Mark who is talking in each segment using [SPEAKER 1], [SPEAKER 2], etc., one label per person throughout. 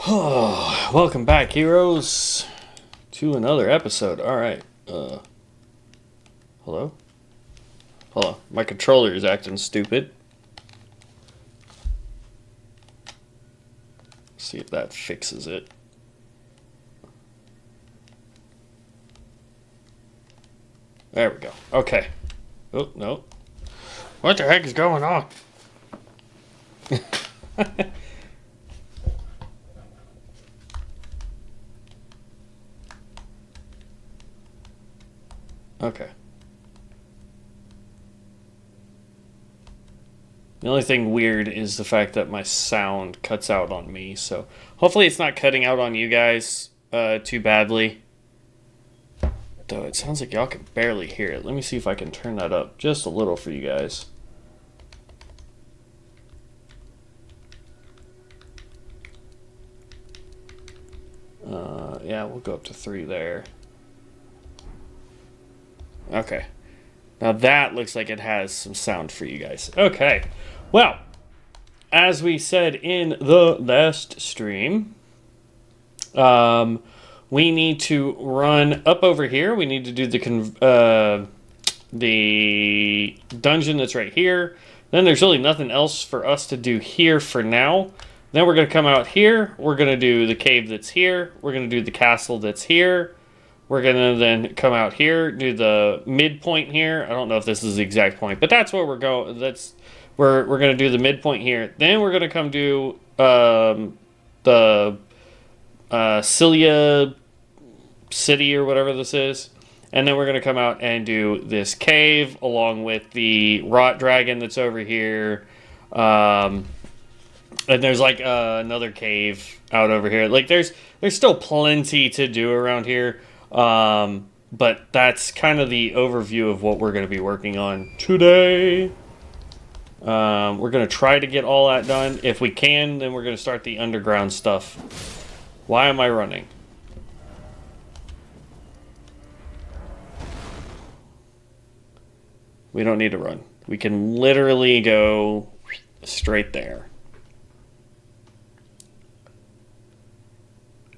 [SPEAKER 1] Welcome back, heroes, to another episode. Alright, hello? Hello. My controller is acting stupid. Let's see if that fixes it. There we go. Okay. Oh, no. What the heck is going on? Okay. The only thing weird is the fact that my sound cuts out on me, so hopefully it's not cutting out on you guys too badly. Though it sounds like y'all can barely hear it. Let me see if I can turn that up just a little for you guys. Yeah, we'll go up to 3 there. Okay. Now that looks like it has some sound for you guys. Okay. Well, as we said in the last stream, we need to run up over here. We need to do the dungeon that's right here. Then there's really nothing else for us to do here for now. Then we're going to come out here. We're going to do the cave that's here. We're going to do the castle that's here. We're going to then come out here, do the midpoint here. I don't know if this is the exact point, but that's where we're going. We're going to do the midpoint here. Then we're going to come do the Cilia City or whatever this is. And then we're going to come out and do this cave along with the rot dragon that's over here. And there's like another cave out over here. Like there's still plenty to do around here. But that's kind of the overview of what we're going to be working on today. We're going to try to get all that done. If we can, then we're going to start the underground stuff. Why am I running? We don't need to run. We can literally go straight there.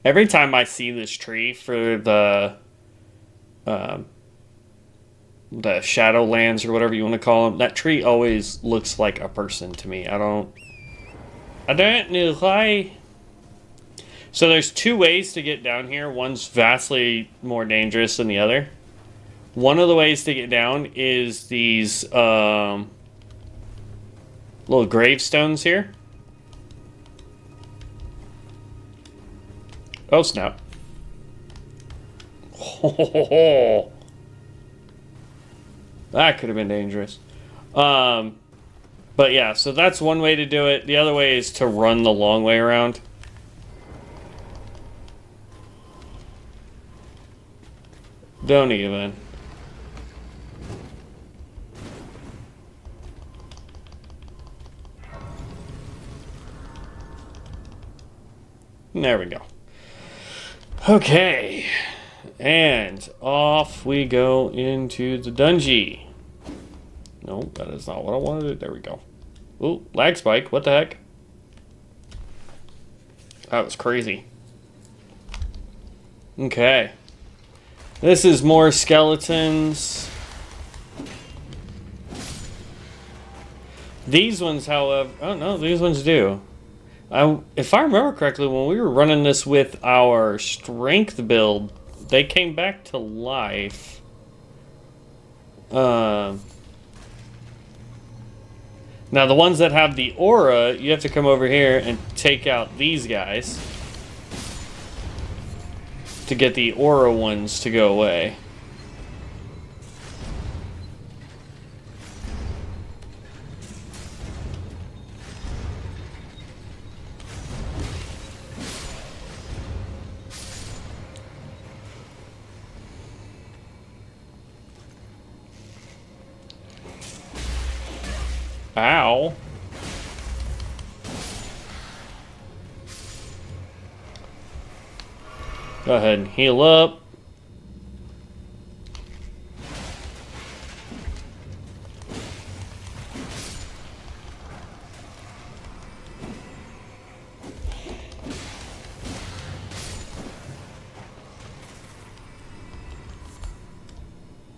[SPEAKER 1] Every time I see this tree for the Shadowlands or whatever you want to call them, that tree always looks like a person to me. I don't know why. So there's 2 ways to get down here. One's vastly more dangerous than the other. One of the ways to get down is these little gravestones here. Oh, snap. Oh, that could have been dangerous. But yeah, so that's one way to do it. The other way is to run the long way around. Don't even. There we go. Okay, and off we go into the dungeon. No, that is not what I wanted. There we go. Ooh, lag spike. What the heck? That was crazy. Okay. This is more skeletons. These ones, however... Oh, no, these ones do. If I remember correctly, when we were running this with our strength build, they came back to life. Now, the ones that have the aura, you have to come over here and take out these guys to get the aura ones to go away. Ow. Go ahead and heal up.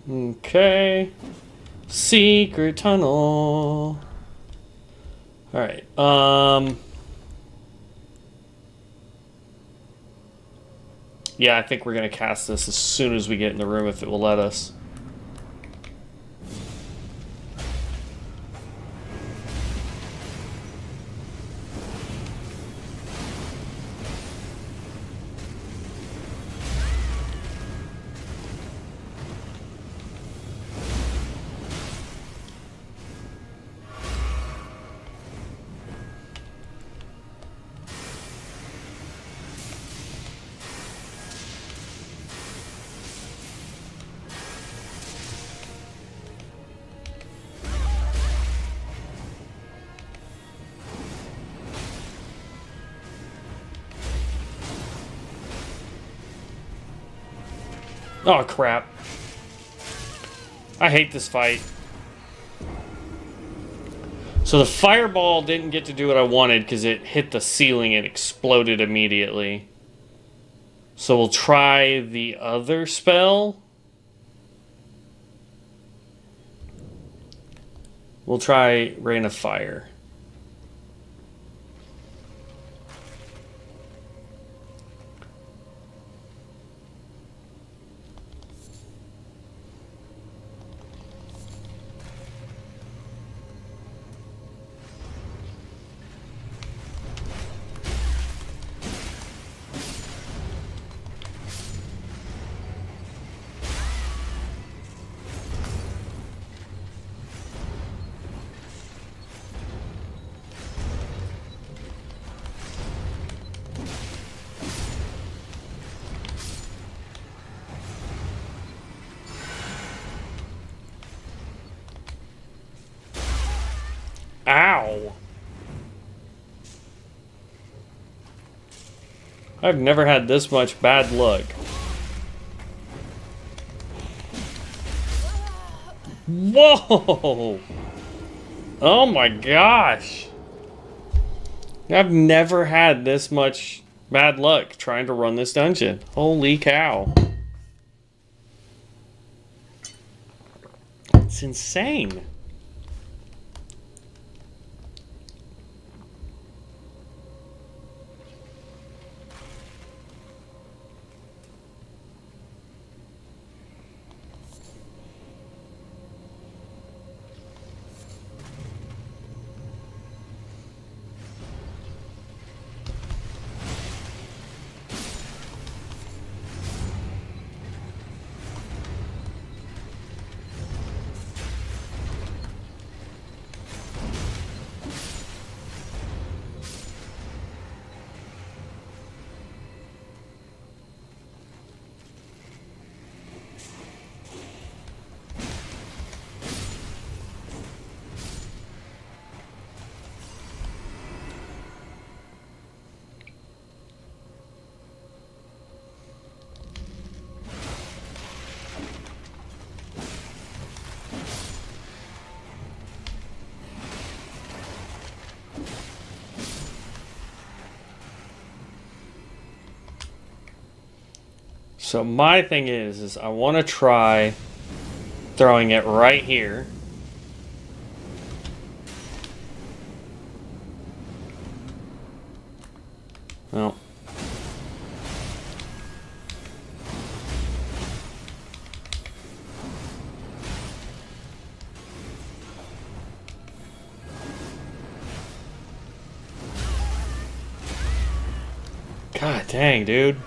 [SPEAKER 1] Okay. Secret tunnel. Alright, yeah, I think we're gonna cast this as soon as we get in the room if it will let us. Oh, crap. I hate this fight. So the fireball didn't get to do what I wanted because it hit the ceiling and exploded immediately. So we'll try the other spell. We'll try Rain of Fire. Ow! I've never had this much bad luck. Whoa! Oh my gosh! I've never had this much bad luck trying to run this dungeon. Holy cow. It's insane. So my thing is I want to try throwing it right here. Well. God dang, dude.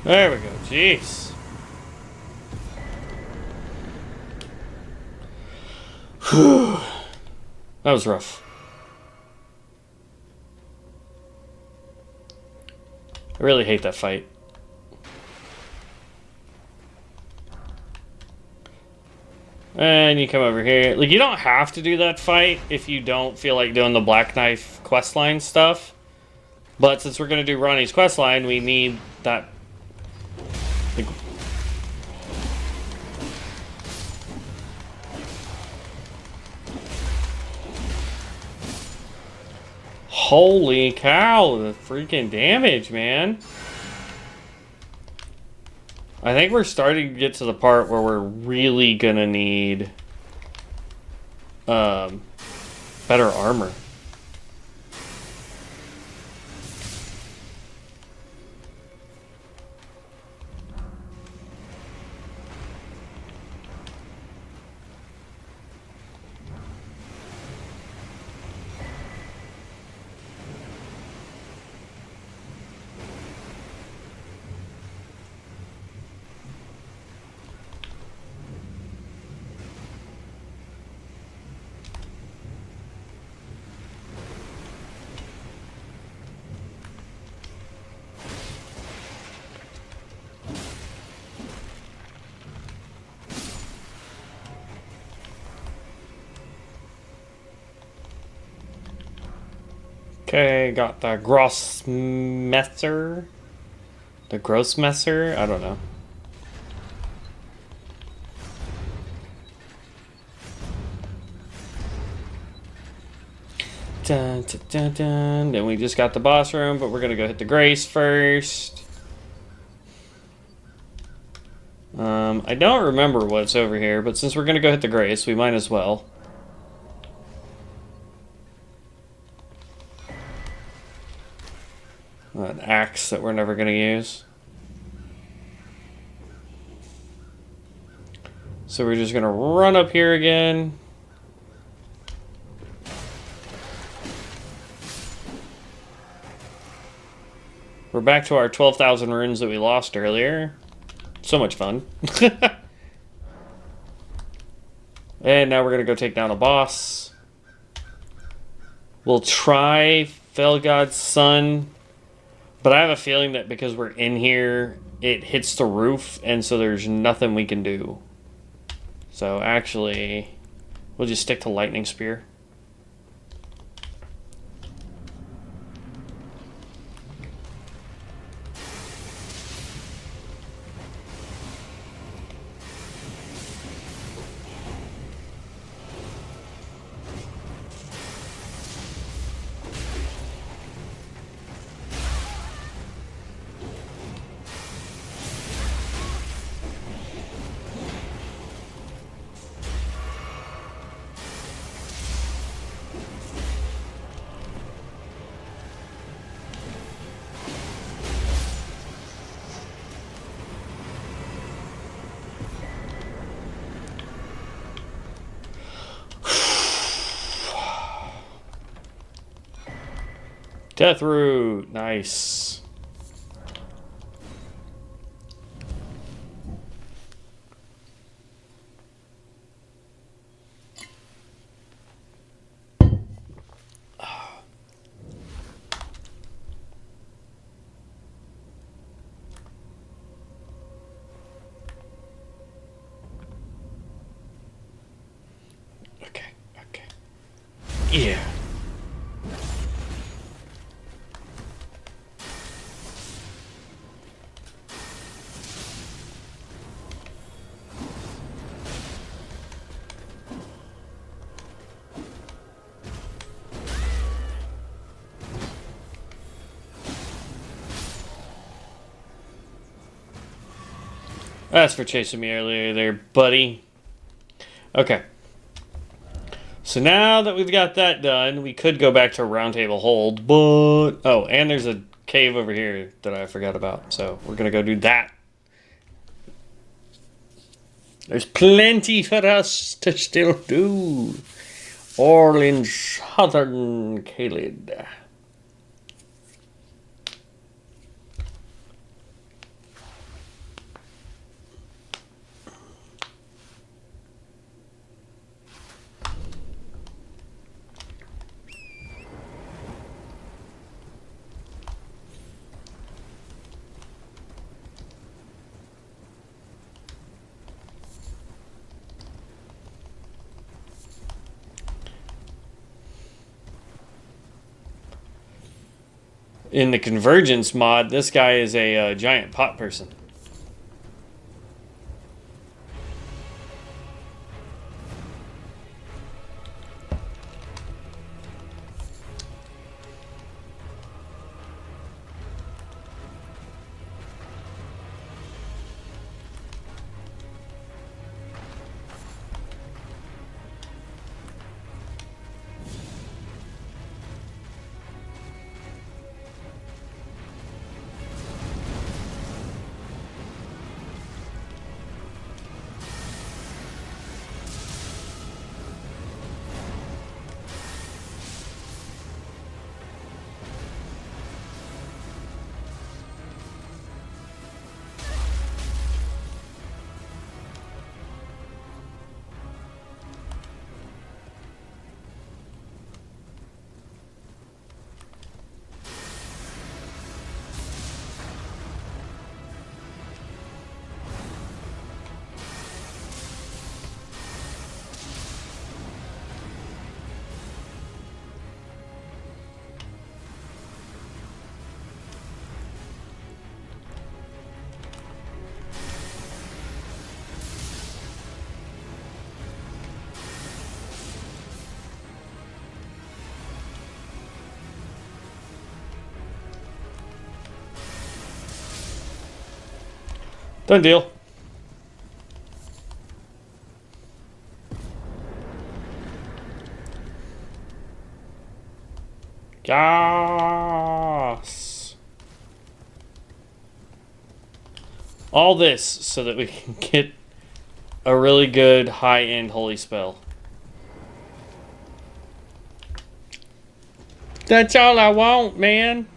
[SPEAKER 1] There we go. Jeez. That was rough. I really hate that fight. And you come over here. Like, you don't have to do that fight if you don't feel like doing the Black Knife questline stuff. But since we're going to do Ronnie's questline, we need that. Like, holy cow, the freaking damage, man. I think we're starting to get to the part where we're really gonna need better armor. Okay, got the Grossmesser. The Grossmesser? I don't know. Dun, dun, dun, dun. Then we just got the boss room, but we're gonna go hit the Grace first. I don't remember what's over here, but since we're gonna go hit the Grace, we might as well. An axe that we're never going to use. So we're just going to run up here again. We're back to our 12,000 runes that we lost earlier. So much fun. And now we're going to go take down a boss. We'll try Felgod's Son. But I have a feeling that because we're in here, it hits the roof, and so there's nothing we can do. So actually, we'll just stick to Lightning Spear. Deathroot, nice. Okay. Yeah. That's for chasing me earlier there, buddy. Okay. So now that we've got that done, we could go back to Round Table Hold, but... Oh, and there's a cave over here that I forgot about, so we're going to go do that. There's plenty for us to still do. All in Southern Caelid. in the Convergence mod, this guy is a giant pot person. Done deal. Yes. All this so that we can get a really good high-end holy spell. That's all I want, man.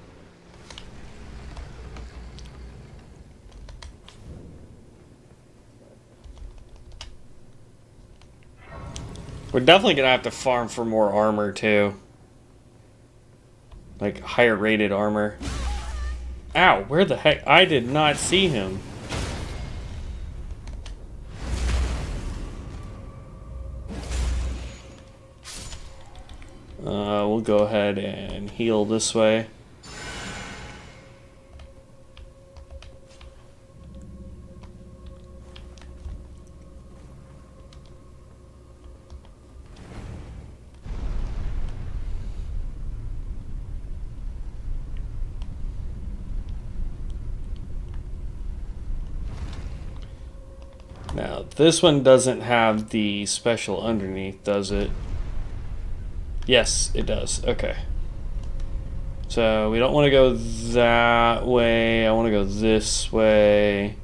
[SPEAKER 1] We're definitely gonna have to farm for more armor too. Like higher rated armor. Ow, where the heck? I did not see him. We'll go ahead and heal this way. Now, this one doesn't have the special underneath, does it? Yes, it does. Okay. So, we don't want to go that way. I want to go this way.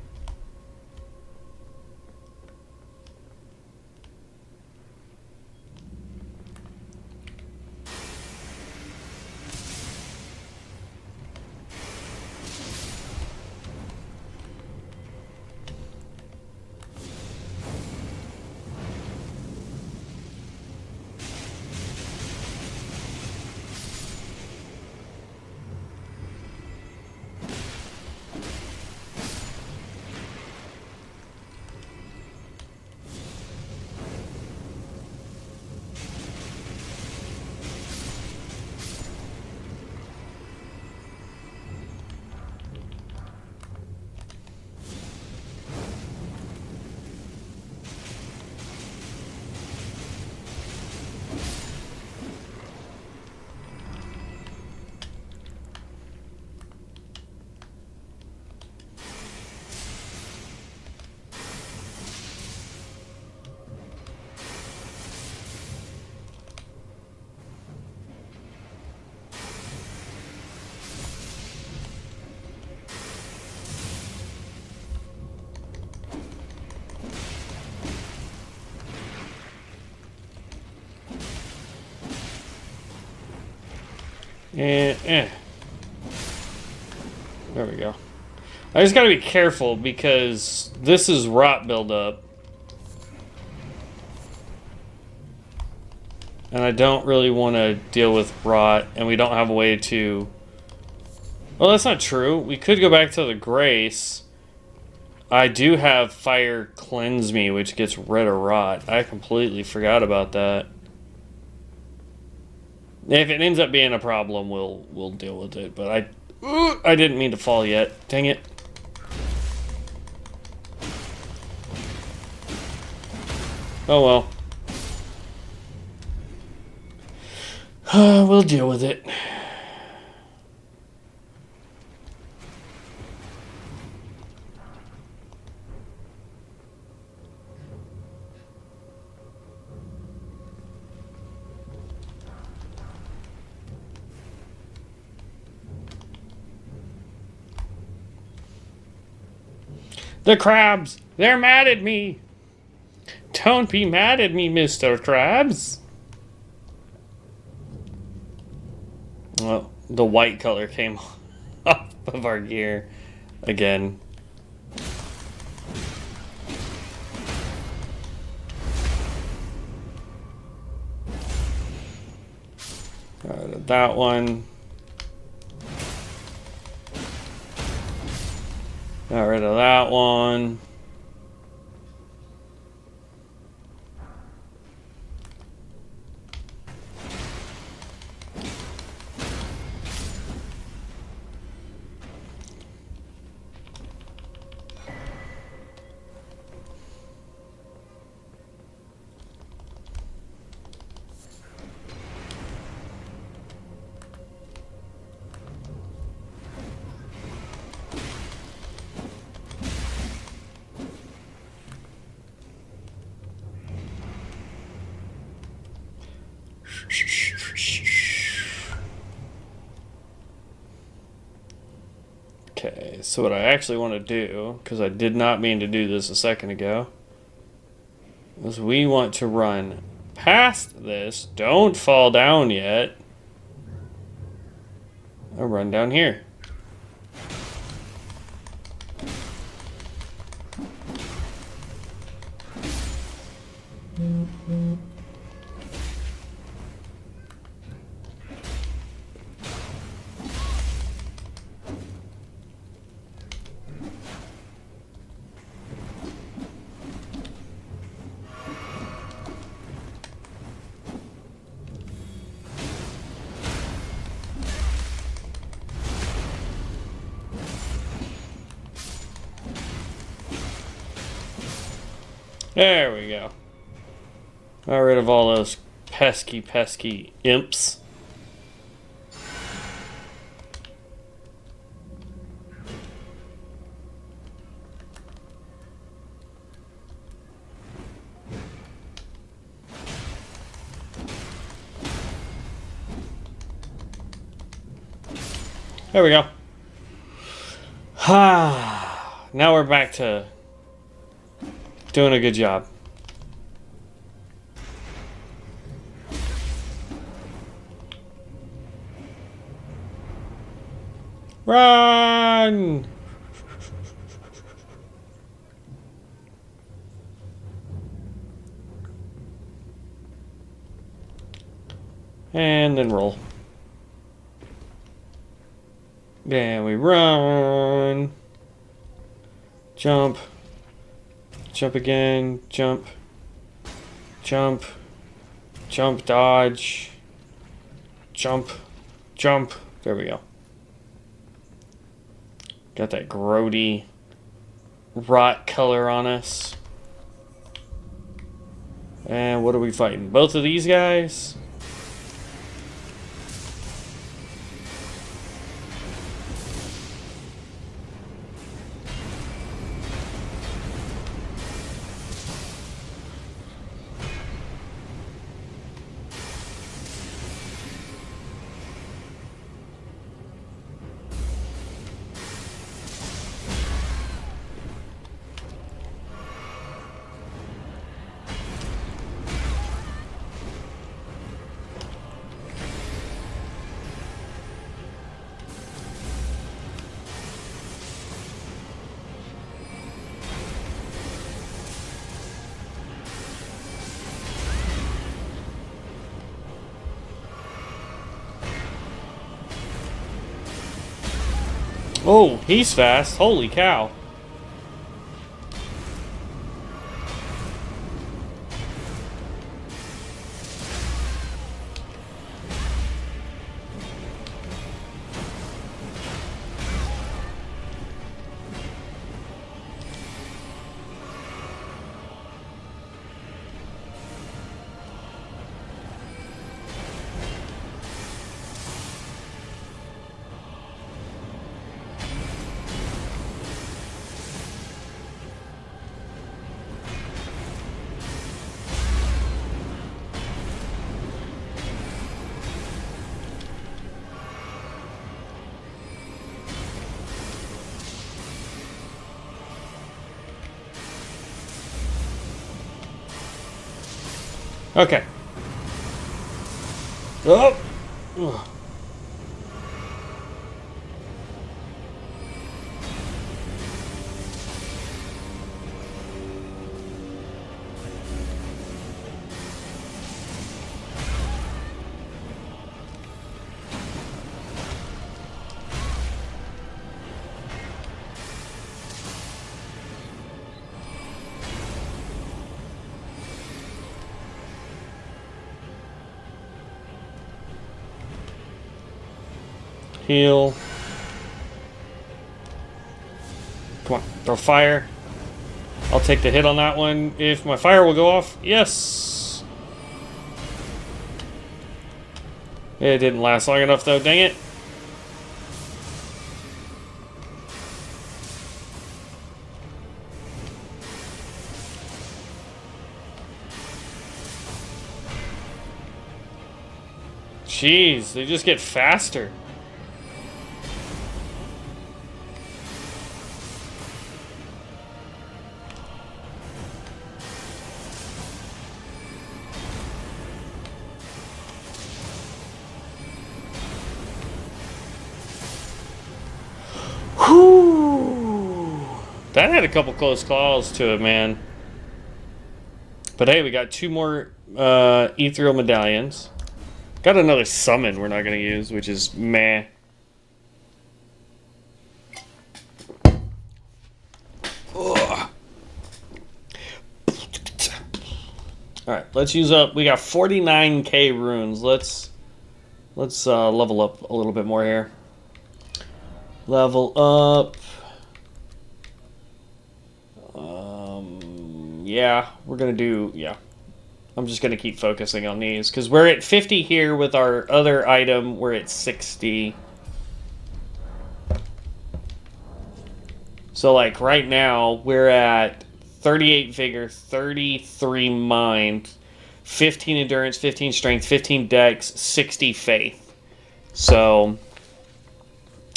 [SPEAKER 1] There we go. I just gotta be careful because this is rot buildup. And I don't really want to deal with rot, and we don't have a way to... Well, that's not true. We could go back to the Grace. I do have Fire Cleanse Me, which gets rid of rot. I completely forgot about that. If it ends up being a problem, we'll deal with it. But I didn't mean to fall yet. Dang it. Oh well. We'll deal with it. The crabs! They're mad at me! Don't be mad at me, Mr. Krabs! Well, the white color came off of our gear again. Got rid of that one. Got rid of that one. Okay, so what I actually want to do, because I did not mean to do this a second ago, is we want to run past this. Don't fall down yet. I'll run down here. There we go. Got rid of all those pesky, pesky imps. There we go. Now we're back to doing a good job. Run! And then roll. Then we run. Jump. Jump again. Jump. Jump. Jump, dodge. Jump. Jump. There we go. Got that grody rot color on us. And what are we fighting? Both of these guys? Oh, he's fast. Holy cow. Okay. Oh! Ugh. Heal. Come on, throw fire. I'll take the hit on that one if my fire will go off. Yes! It didn't last long enough though, dang it. Jeez, they just get faster. Whew. That had a couple close calls to it, man. But hey, we got 2 more ethereal medallions. Got another summon we're not going to use, which is meh. Ugh. Alright, let's use up. We got 49k runes. Let's level up a little bit more here. Level up. Yeah, we're gonna do, yeah. I'm just gonna keep focusing on these because we're at 50 here with our other item. We're at 60. So like right now we're at 38 vigor, 33 mind, 15 endurance, 15 strength, 15 dex, 60 faith. So,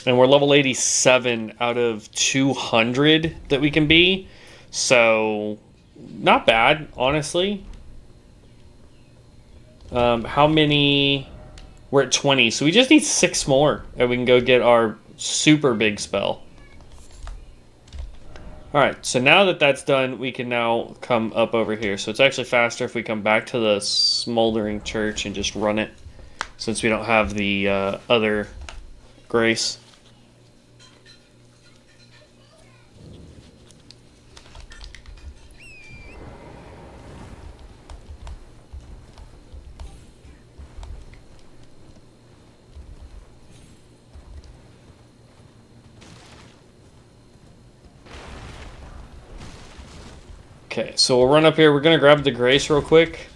[SPEAKER 1] and we're level 87 out of 200 that we can be. So, not bad, honestly. How many? We're at 20, so we just need 6 more, and we can go get our super big spell. Alright, so now that that's done, we can now come up over here. So it's actually faster if we come back to the smoldering church and just run it, since we don't have the other grace. Okay, so we'll run up here. We're going to grab the grace real quick.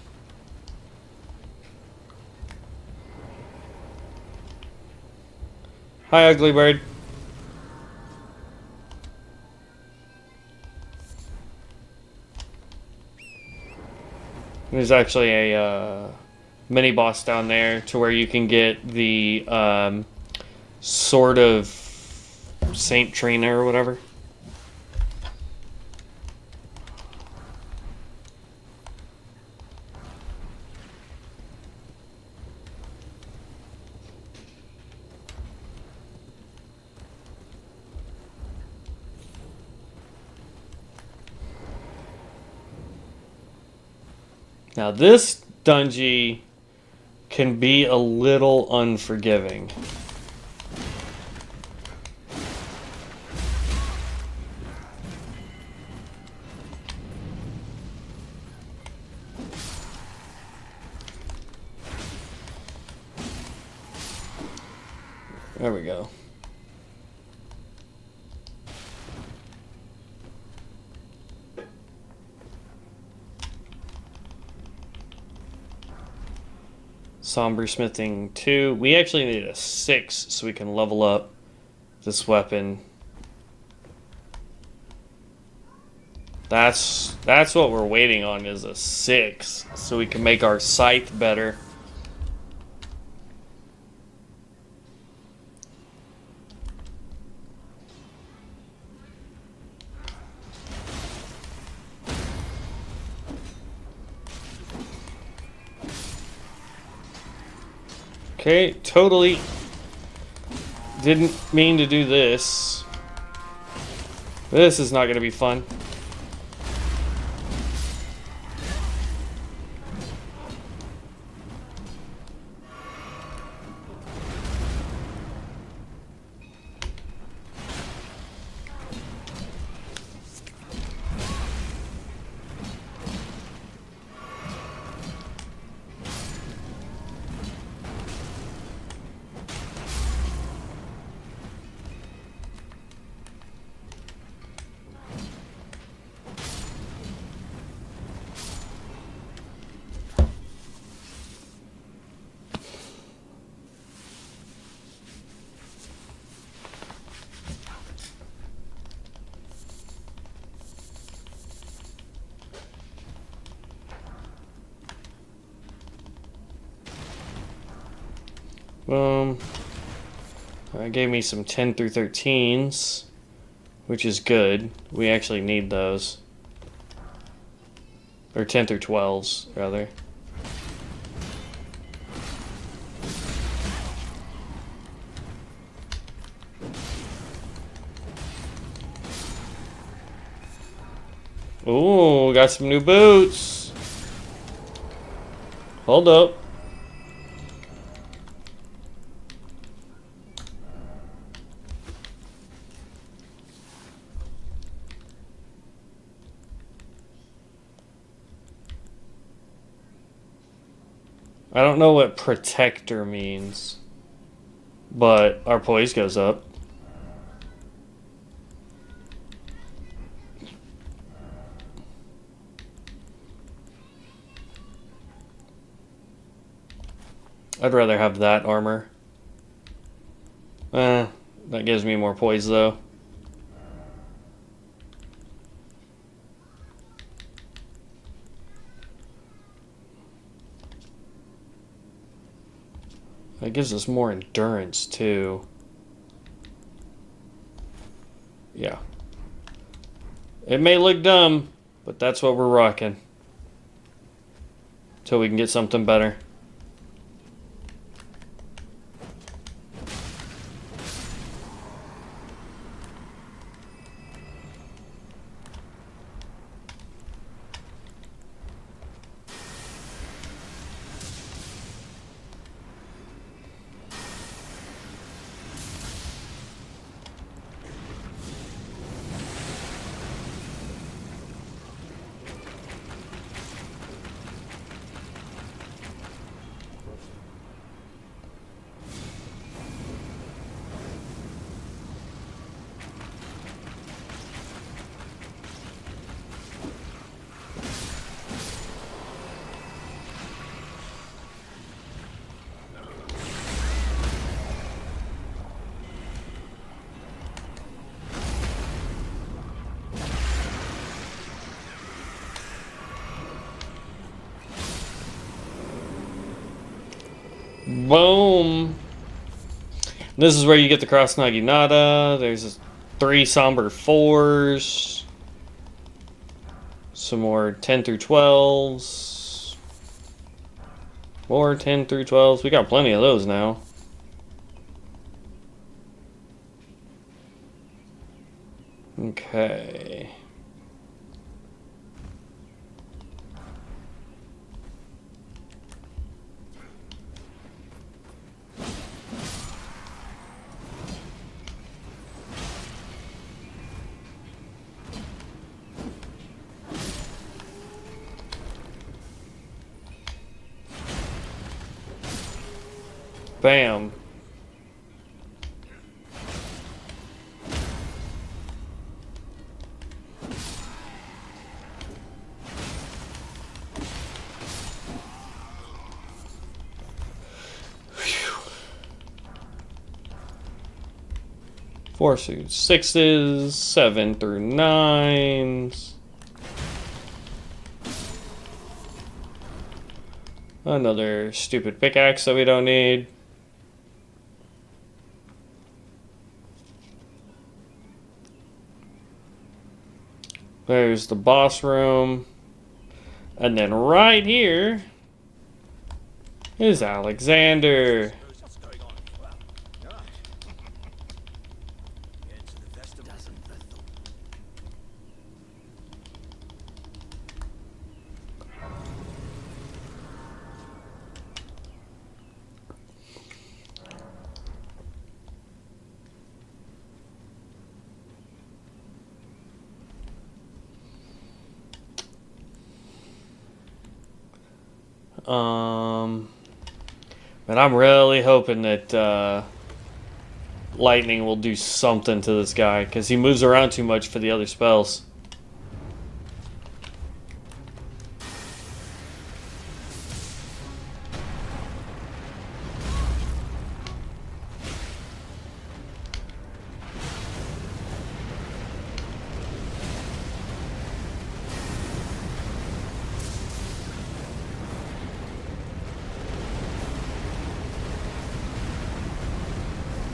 [SPEAKER 1] Hi, ugly bird. There's actually a mini boss down there to where you can get the Sword of Saint Trina or whatever. Now this dungeon can be a little unforgiving. There we go. Somber Smithing 2. We actually need a 6 so we can level up this weapon. That's what we're waiting on, is a 6 so we can make our scythe better. Okay, totally didn't mean to do this. This is not going to be fun. That gave me some 10 through 13s, which is good. We actually need those. Or 10 through 12s, rather. Ooh, got some new boots. Hold up. I don't know what protector means, but our poise goes up. I'd rather have that armor. That gives me more poise though. That gives us more endurance too. Yeah. It may look dumb, but that's what we're rocking. Till we can get something better. Boom. This is where you get the cross naginata. There's 3 somber 4s. Some more 10 through 12s. More 10 through 12s. We got plenty of those now. Okay. Bam. Four through 6s, 7 through 9s. Another stupid pickaxe that we don't need. There's the boss room. And then right here is Alexander. But I'm really hoping that lightning will do something to this guy, because he moves around too much for the other spells.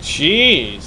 [SPEAKER 1] Jeez.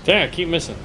[SPEAKER 1] Dang, I keep missing.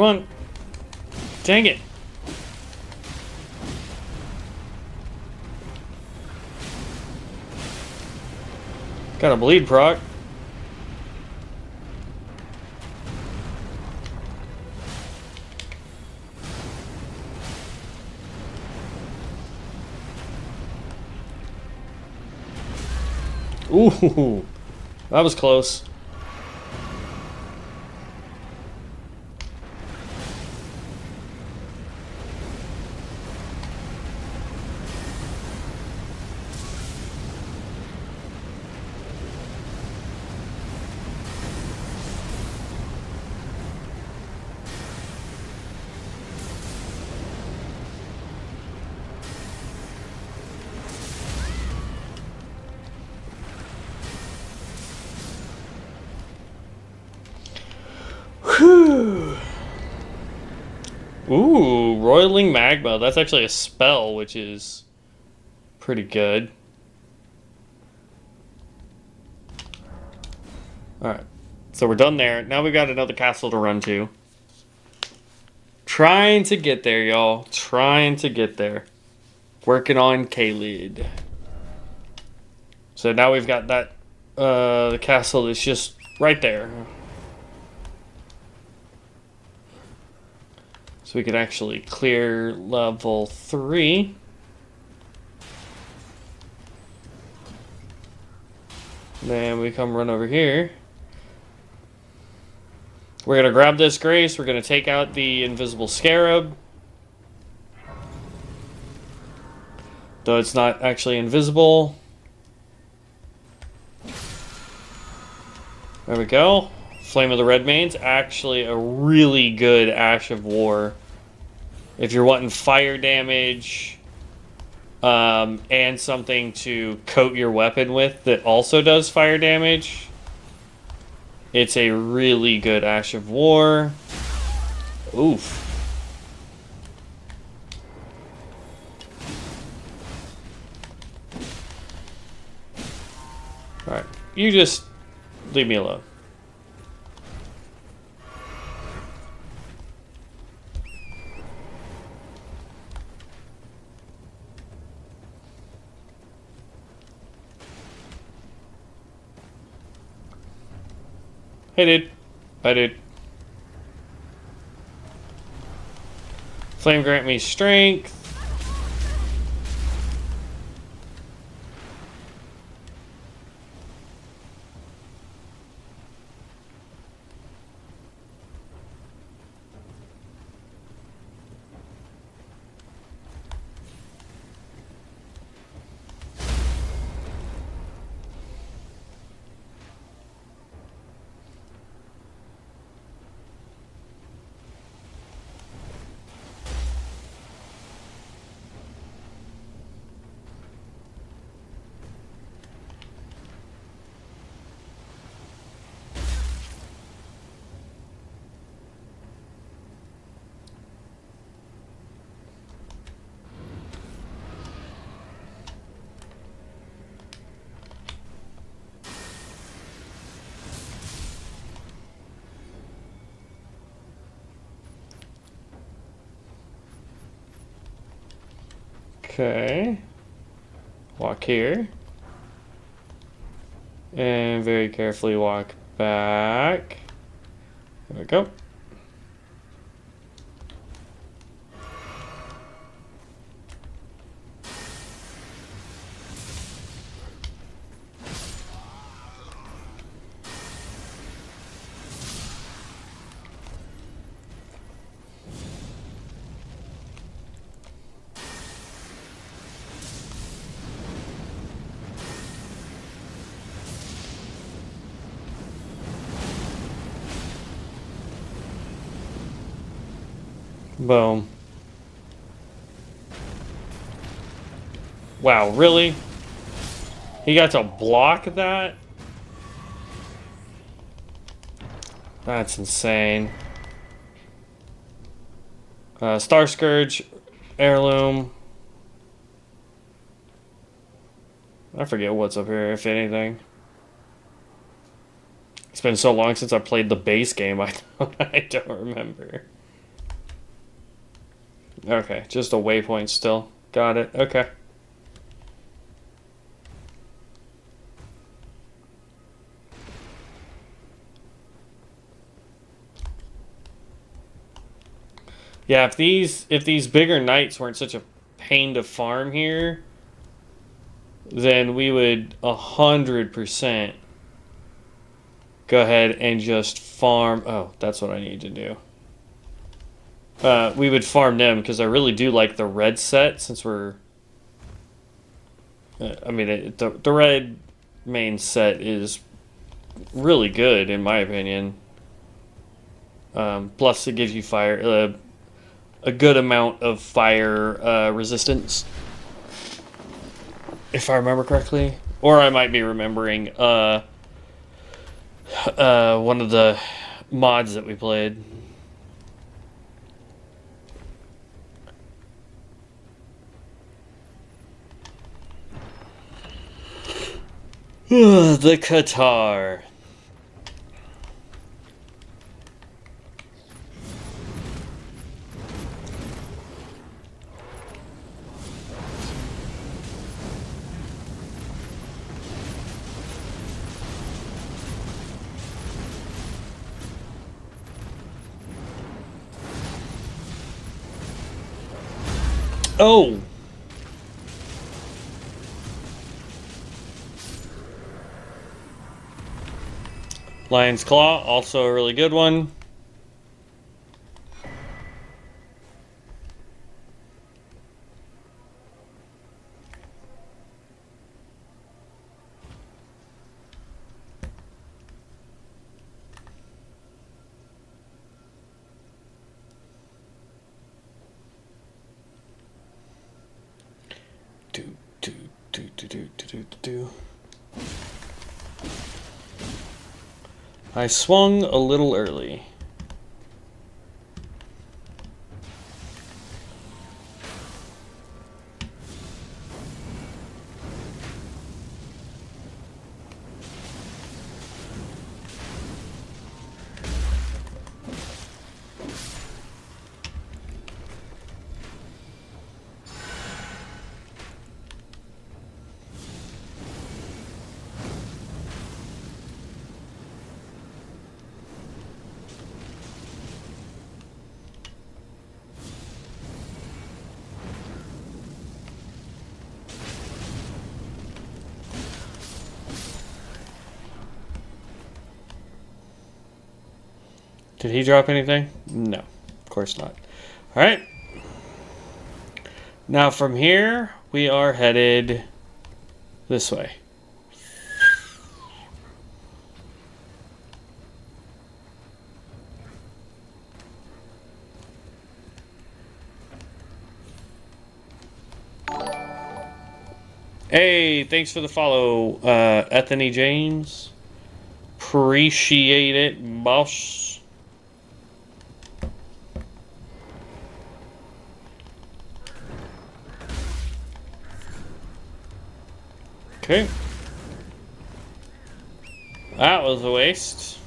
[SPEAKER 1] Come on. Dang it. Got a bleed proc. Ooh, that was close. Whew. Ooh, roiling magma. That's actually a spell, which is pretty good. Alright, so we're done there. Now we've got another castle to run to. Trying to get there, y'all. Trying to get there. Working on K-Lid. So now we've got that, the castle is just right there. So we could actually clear level 3. Then we come run over here. We're going to grab this grace. We're going to take out the invisible scarab. Though it's not actually invisible. There we go. Flame of the Red Mane's actually a really good Ash of War. If you're wanting fire damage and something to coat your weapon with that also does fire damage, it's a really good Ash of War. Oof. Alright, you just leave me alone. Hey, dude. Bye, dude. Flame grant me strength. Okay. Walk here. And very carefully walk back. There we go. Boom. Wow, really? He got to block that? That's insane. Star Scourge, Heirloom. I forget what's up here, if anything. It's been so long since I played the base game, I don't remember. Okay, just a waypoint still. Got it. Okay. Yeah, if these bigger knights weren't such a pain to farm here, then we would 100% go ahead and just farm. Oh, that's what I need to do. We would farm them because I really do like the red set since we're. I mean, the red main set is really good in my opinion. Plus, it gives you fire a good amount of fire resistance, if I remember correctly, or I might be remembering one of the mods that we played. The Qatar. Oh! Lion's Claw, also a really good one. I swung a little early. Did he drop anything? No, of course not. All right. Now from here, we are headed this way. Hey, thanks for the follow, Ethany James. Appreciate it, boss. Okay. That was a waste.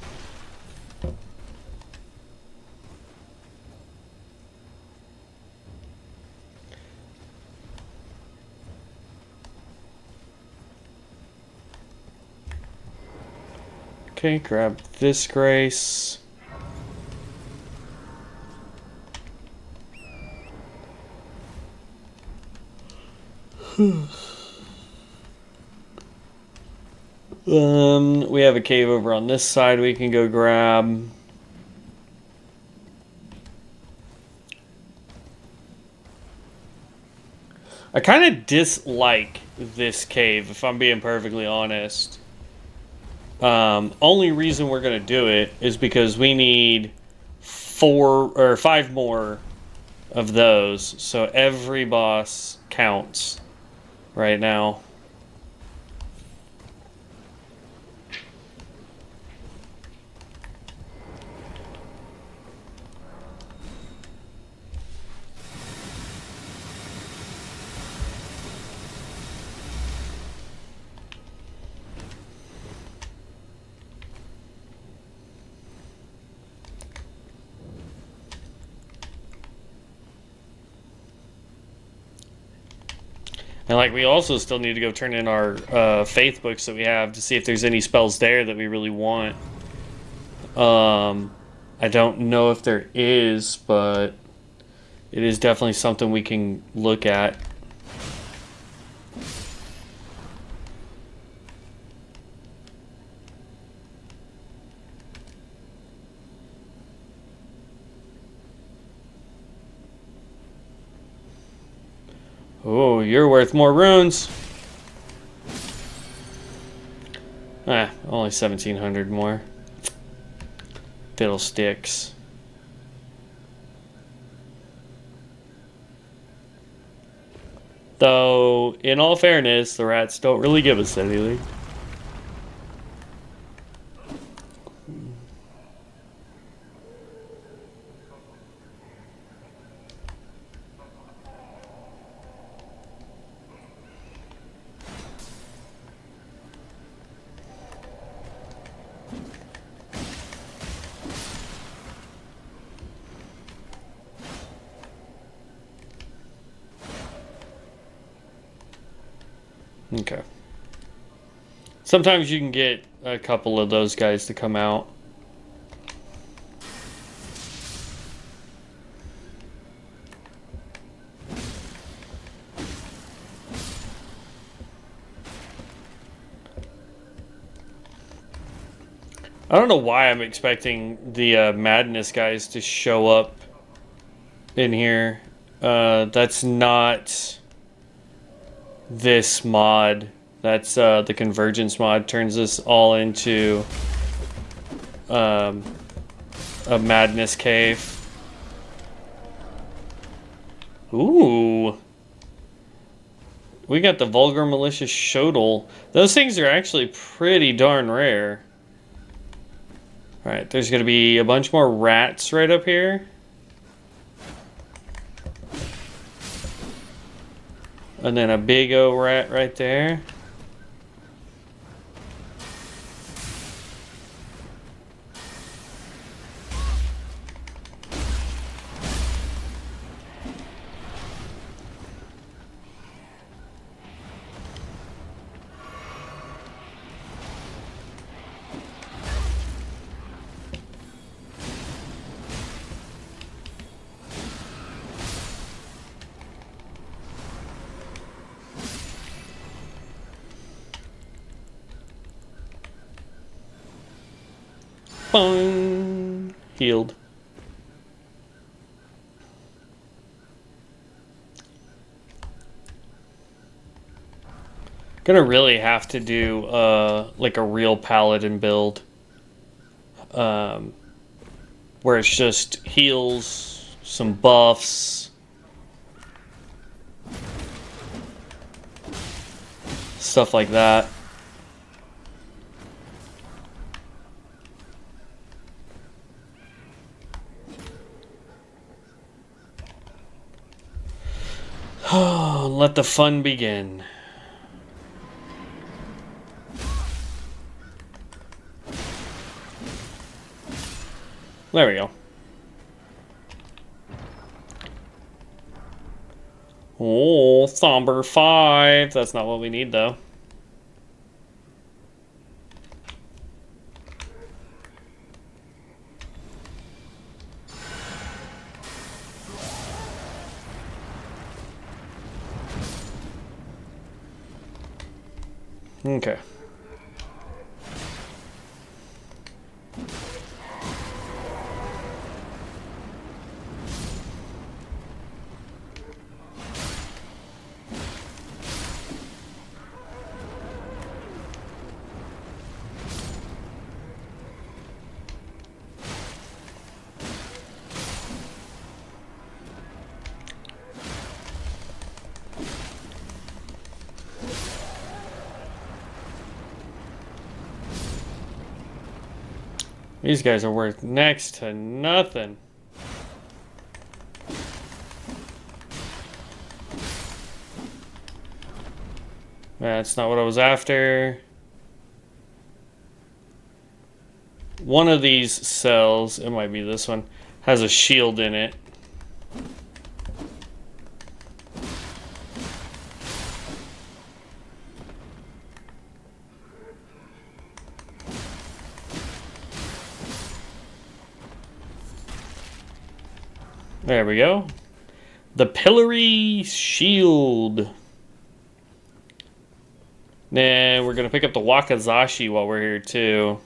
[SPEAKER 1] Okay, grab this grace. We have a cave over on this side we can go grab. I kind of dislike this cave, if I'm being perfectly honest. Only reason we're going to do it is because we need 4 or 5 more of those. So every boss counts right now. And like we also still need to go turn in our faith books that we have to see if there's any spells there that we really want. I don't know if there is, but it is definitely something we can look at. Oh, you're worth more runes. Ah, only 1,700 more. Fiddlesticks. Though, in all fairness, the rats don't really give us anything. Okay. Sometimes you can get a couple of those guys to come out. I don't know why I'm expecting the madness guys to show up in here. That's not this mod. That's the convergence mod turns this all into a madness cave. Ooh. We got the vulgar malicious shodel. Those things are actually pretty darn rare. Alright, there's gonna be a bunch more rats right up here. And then a big O rat right there. Boing. Healed. Gonna really have to do like a real paladin build, where it's just heals, some buffs, stuff like that. Let the fun begin. There we go. Oh, Somber 5. That's not what we need, though. Okay. These guys are worth next to nothing. That's not what I was after. One of these cells, it might be this one, has a shield in it. There we go. The Pillory Shield. Nah, we're going to pick up the Wakizashi while we're here, too.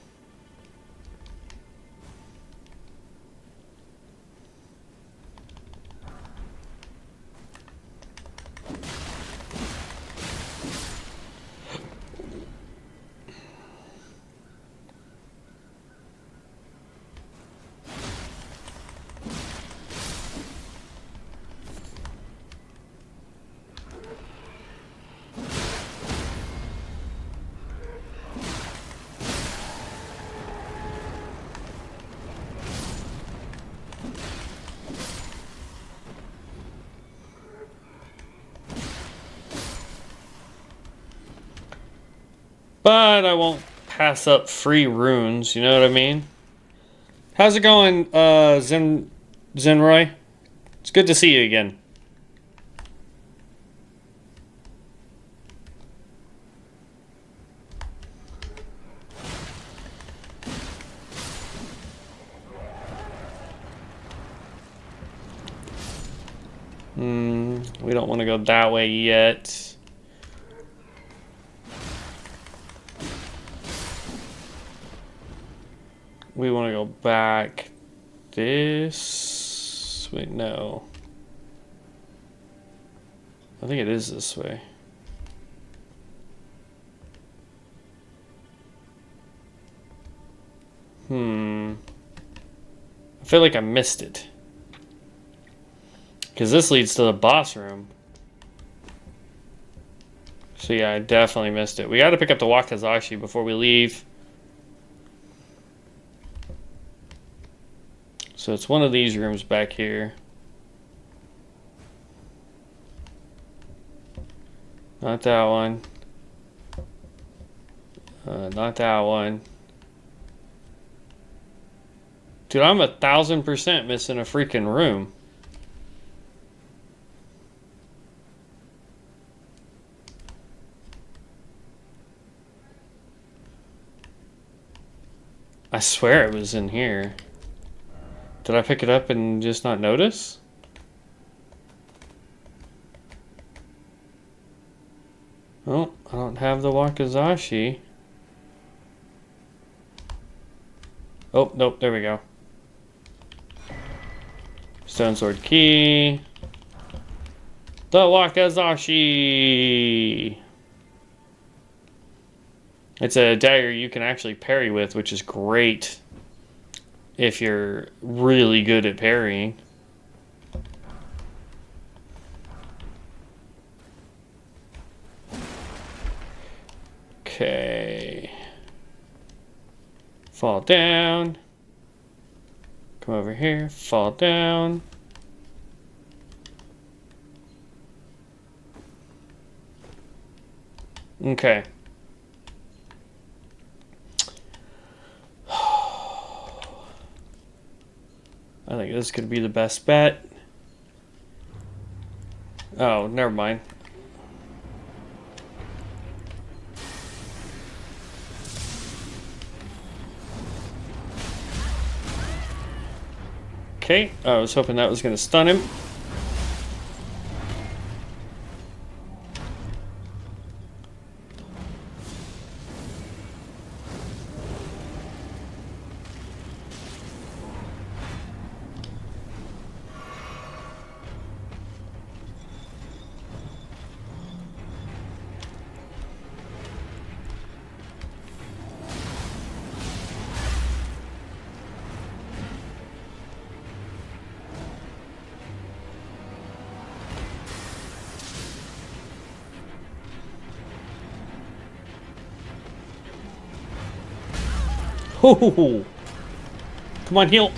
[SPEAKER 1] But I won't pass up free runes, you know what I mean? How's it going, Zenroy? It's good to see you again. We don't want to go that way yet. We want to go back this... Wait, no. I think it is this way. I feel like I missed it. Because this leads to the boss room. So yeah, I definitely missed it. We got to pick up the Wakizashi before we leave. So it's one of these rooms back here. Not that one. Not that one. Dude, I'm 1000% missing a freaking room. I swear it was in here. Did I pick it up and just not notice? Oh, I don't have the Wakizashi. Oh, nope, there we go. Stone sword key. The Wakazashi. It's a dagger you can actually parry with, which is great if you're really good at parrying. Okay. Fall down. Come over here. Fall down. Okay. I think this could be the best bet. Oh, never mind. Okay, I was hoping that was going to stun him. Ho! Come on, heal.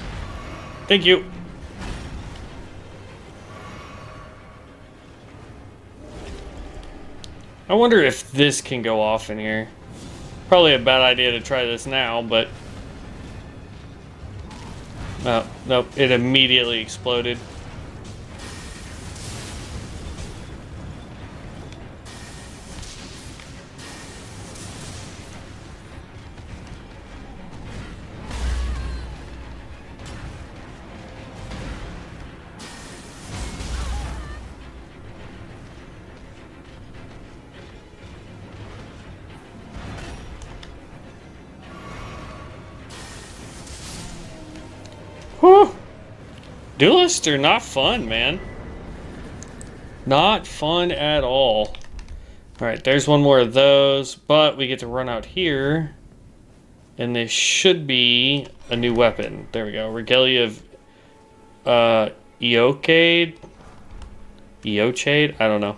[SPEAKER 1] Thank you. I wonder if this can go off in here. Probably a bad idea to try this now, but... Oh, nope, it immediately exploded. Whew. Duelists are not fun, man. Not fun at all. Alright, there's one more of those, but we get to run out here. And this should be a new weapon. There we go. Regalia of Eocade? Eochade? I don't know.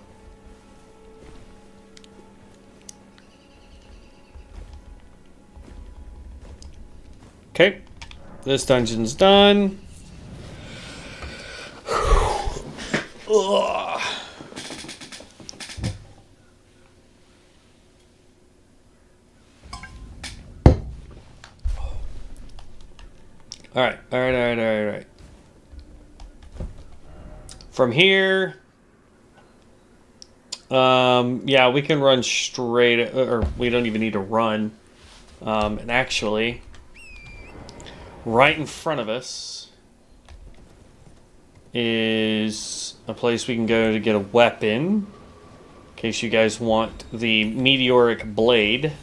[SPEAKER 1] Okay. This dungeon's done. Ugh. Alright. From here, yeah, we can run straight, or we don't even need to run. And actually, right in front of us is a place we can go to get a weapon, in case you guys want the meteoric blade.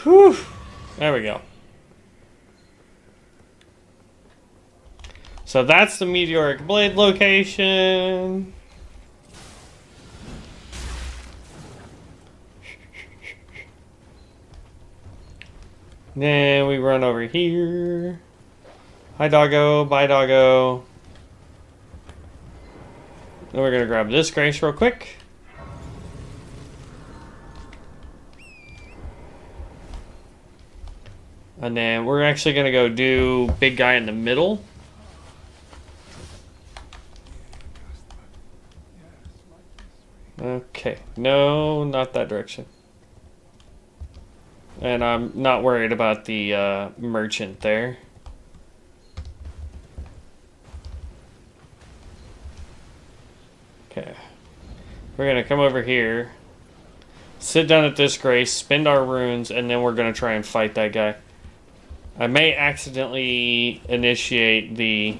[SPEAKER 1] Whew. There we go. So that's the meteoric blade location. Then we run over here. Hi, doggo. Bye, doggo. Then we're going to grab this grace real quick. And then we're actually going to go do big guy in the middle. Okay. No, not that direction. And I'm not worried about the merchant there. Okay. We're going to come over here. Sit down at this grace, spend our runes, and then we're going to try and fight that guy. I may accidentally initiate the...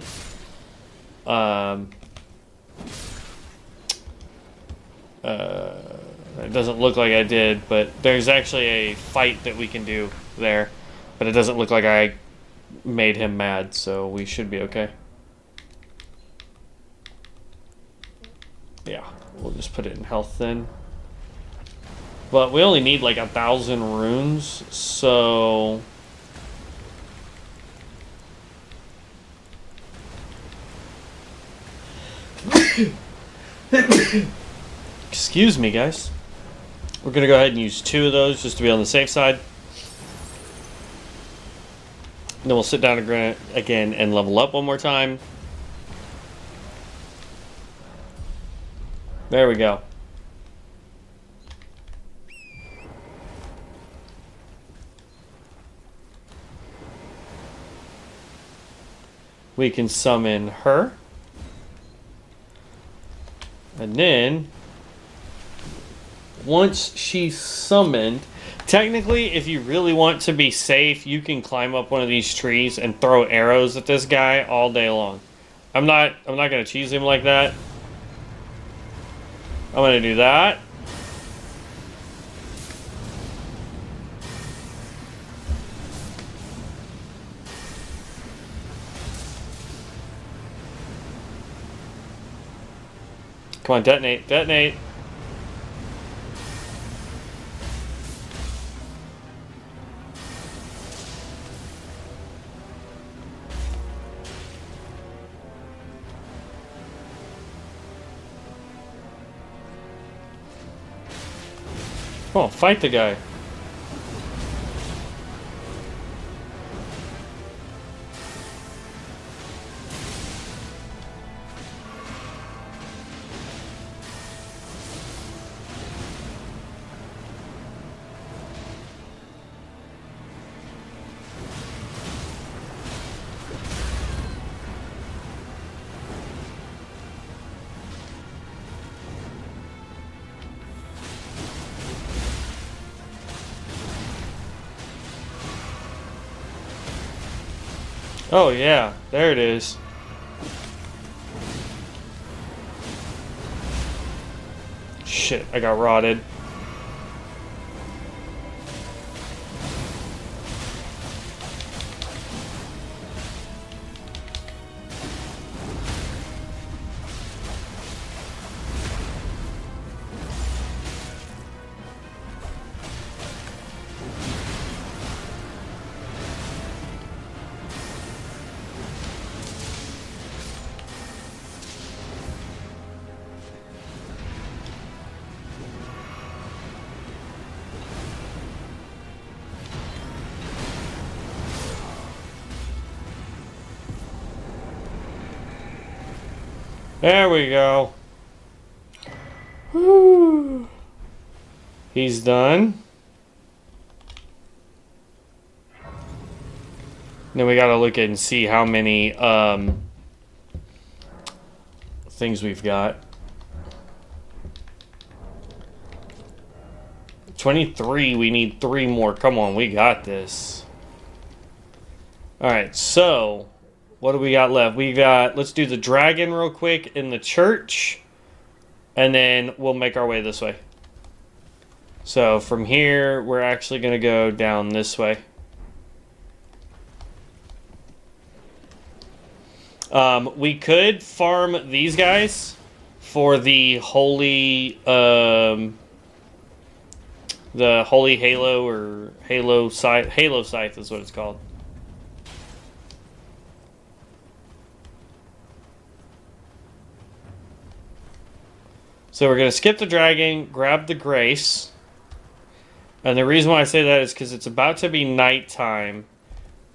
[SPEAKER 1] it doesn't look like I did, but there's actually a fight that we can do there. But it doesn't look like I made him mad, so we should be okay. Yeah, we'll just put it in health then. But we only need like 1,000 runes, so... Excuse me, guys. We're going to go ahead and use 2 of those just to be on the safe side. And then we'll sit down again and level up one more time. There we go. We can summon her. And then, once she's summoned, technically, if you really want to be safe, you can climb up one of these trees and throw arrows at this guy all day long. I'm not gonna cheese him like that. I'm gonna do that. Come on, detonate, detonate. Come on, fight the guy. Oh yeah, there it is. Shit, I got rotted. There we go. Woo. He's done. Then we gotta look at and see how many things we've got. 23, we need 3 more. Come on, we got this. Alright, so what do we got left? We got, let's do the dragon real quick in the church, and then we'll make our way this way. So from here, we're actually going to go down this way. We could farm these guys for the holy halo or halo scythe is what it's called. So we're going to skip the dragon, grab the grace. And the reason why I say that is because it's about to be nighttime.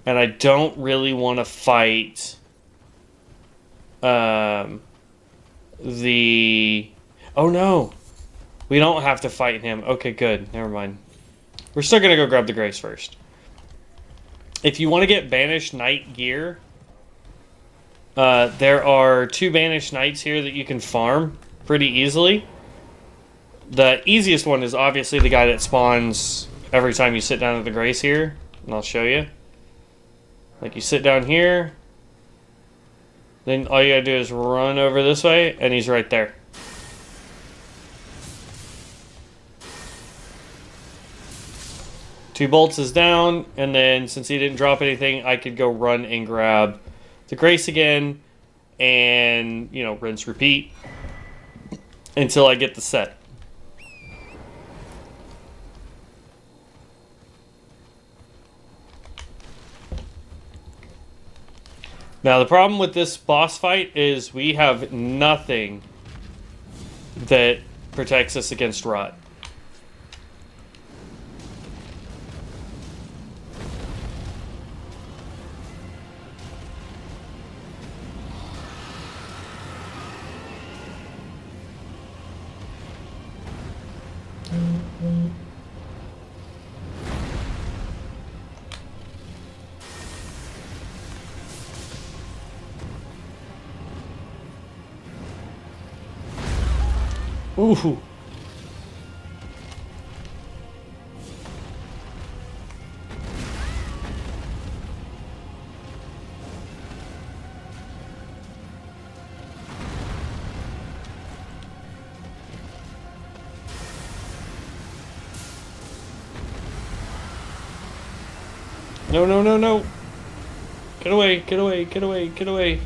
[SPEAKER 1] And I don't really want to fight the... Oh no! We don't have to fight him. Okay, good. Never mind. We're still going to go grab the grace first. If you want to get banished knight gear, there are 2 banished knights here that you can farm pretty easily. The easiest one is obviously the guy that spawns every time you sit down at the grace here. And I'll show you. Like, you sit down here. Then all you gotta do is run over this way, and he's right there. Two bolts is down, and then since he didn't drop anything, I could go run and grab the grace again, and, you know, rinse, repeat, until I get the set. Now, the problem with this boss fight is we have nothing that protects us against rot. Ooh. No, no, no, no. Get away, get away, get away, get away.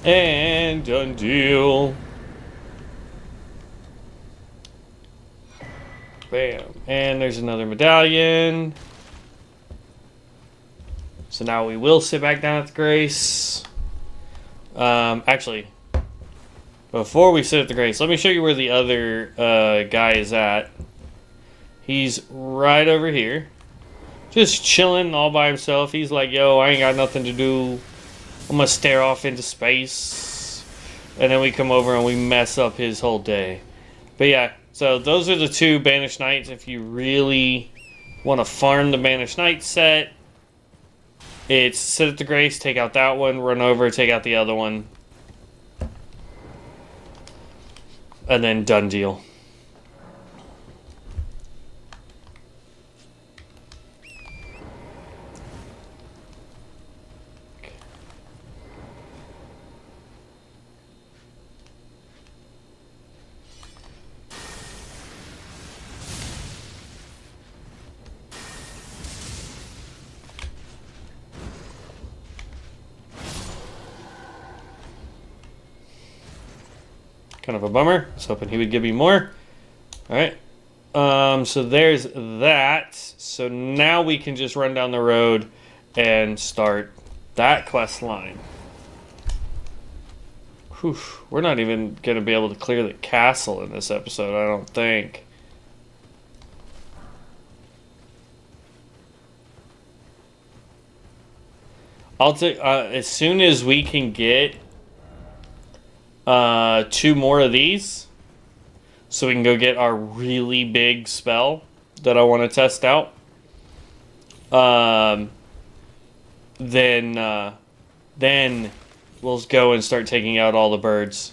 [SPEAKER 1] And done deal. Bam. And there's another medallion. So now we will sit back down at the grace. Actually, before we sit at the grace, let me show you where the other guy is at. He's right over here. Just chilling all by himself. He's like, yo, I ain't got nothing to do. I'm gonna stare off into space. And then we come over and we mess up his whole day. But yeah, so those are the 2 banished knights if you really Want to farm the Banished Knight set. It's sit at the Grace, take out that one, run over, take out the other one. And then done deal. Kind of a bummer. I was hoping he would give me more. Alright. So there's that. So now we can just run down the road and start that quest line. Whew. We're not even going to be able to clear the castle in this episode, I don't think. I'll take as soon as we can get 2 more of these, so we can go get our really big spell that I want to test out. Then we'll go and start taking out all the birds.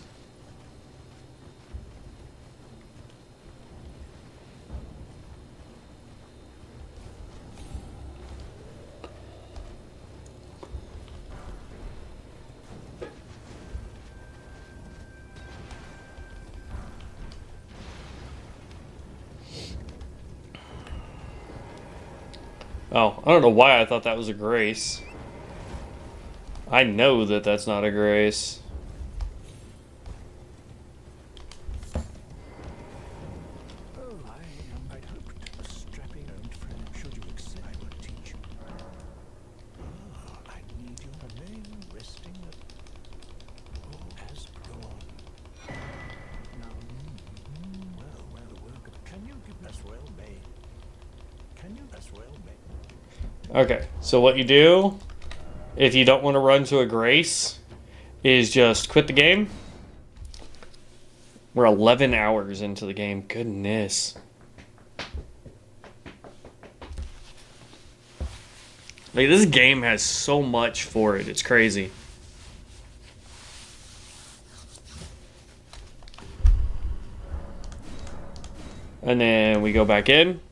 [SPEAKER 1] Oh, I don't know why I thought that was a grace. I know that that's not a grace. Okay, so what you do, if you don't want to run to a grace, is just quit the game. We're 11 hours into the game. Goodness. Like, this game has so much for it. It's crazy. And then we go back in.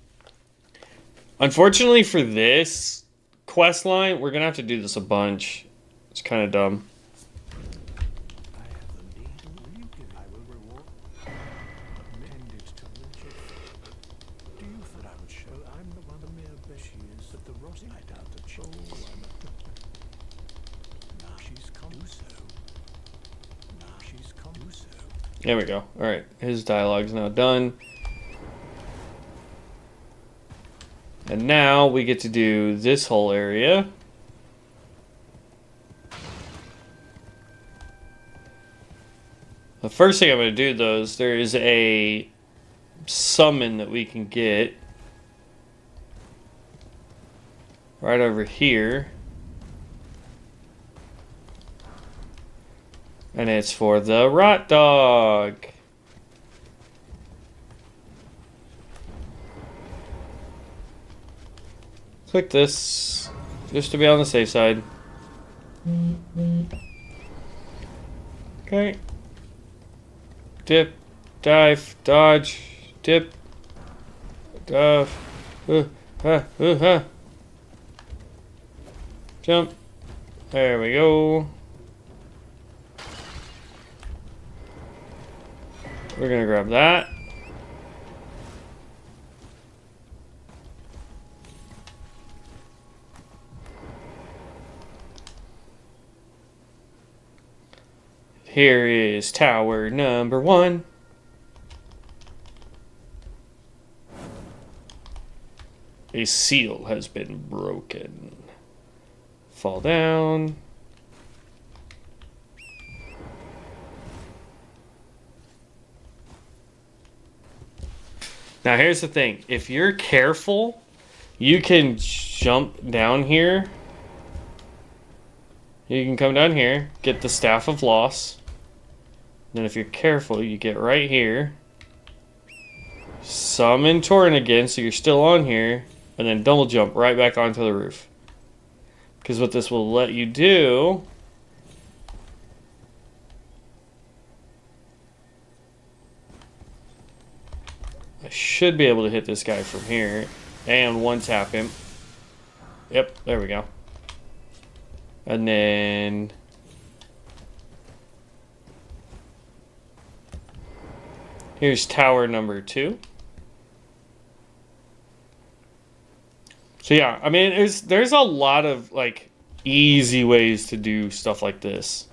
[SPEAKER 1] Unfortunately for this quest line, we're going to have to do this a bunch. It's kind of dumb. There we go. Alright, his dialogue's now done. And now we get to do this whole area. The first thing I'm going to do, though, is there is a summon that we can get right over here. And it's for the Rot Dog. Click this, just to be on the safe side. Okay. Dip, dive, dodge, dip, dive, jump. There we go. We're gonna grab that. Here is tower number 1. A seal has been broken. Fall down. Now here's the thing. If you're careful, you can jump down here. You can come down here, get the Staff of Loss. Then if you're careful, you get right here. Summon Torrent again, so you're still on here. and then double jump right back onto the roof. Because what this will let you do... I should be able to hit this guy from here and one tap him. Yep, there we go. And then... here's tower number 2. So yeah, I mean, there's a lot of like easy ways to do stuff like this.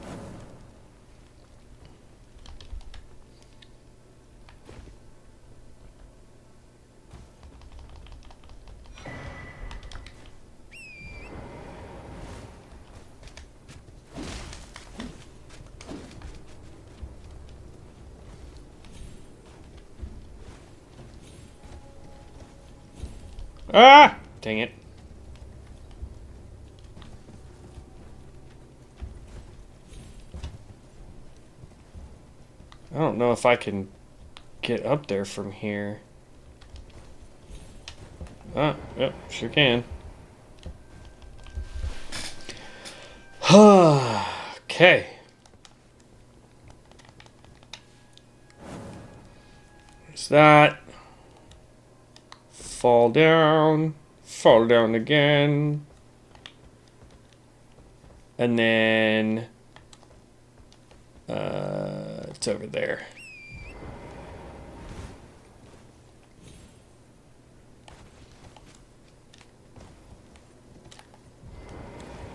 [SPEAKER 1] Ah! Dang it. I don't know if I can get up there from here. Ah, yep, sure can. Okay. There's that. Fall down again. And then it's over there.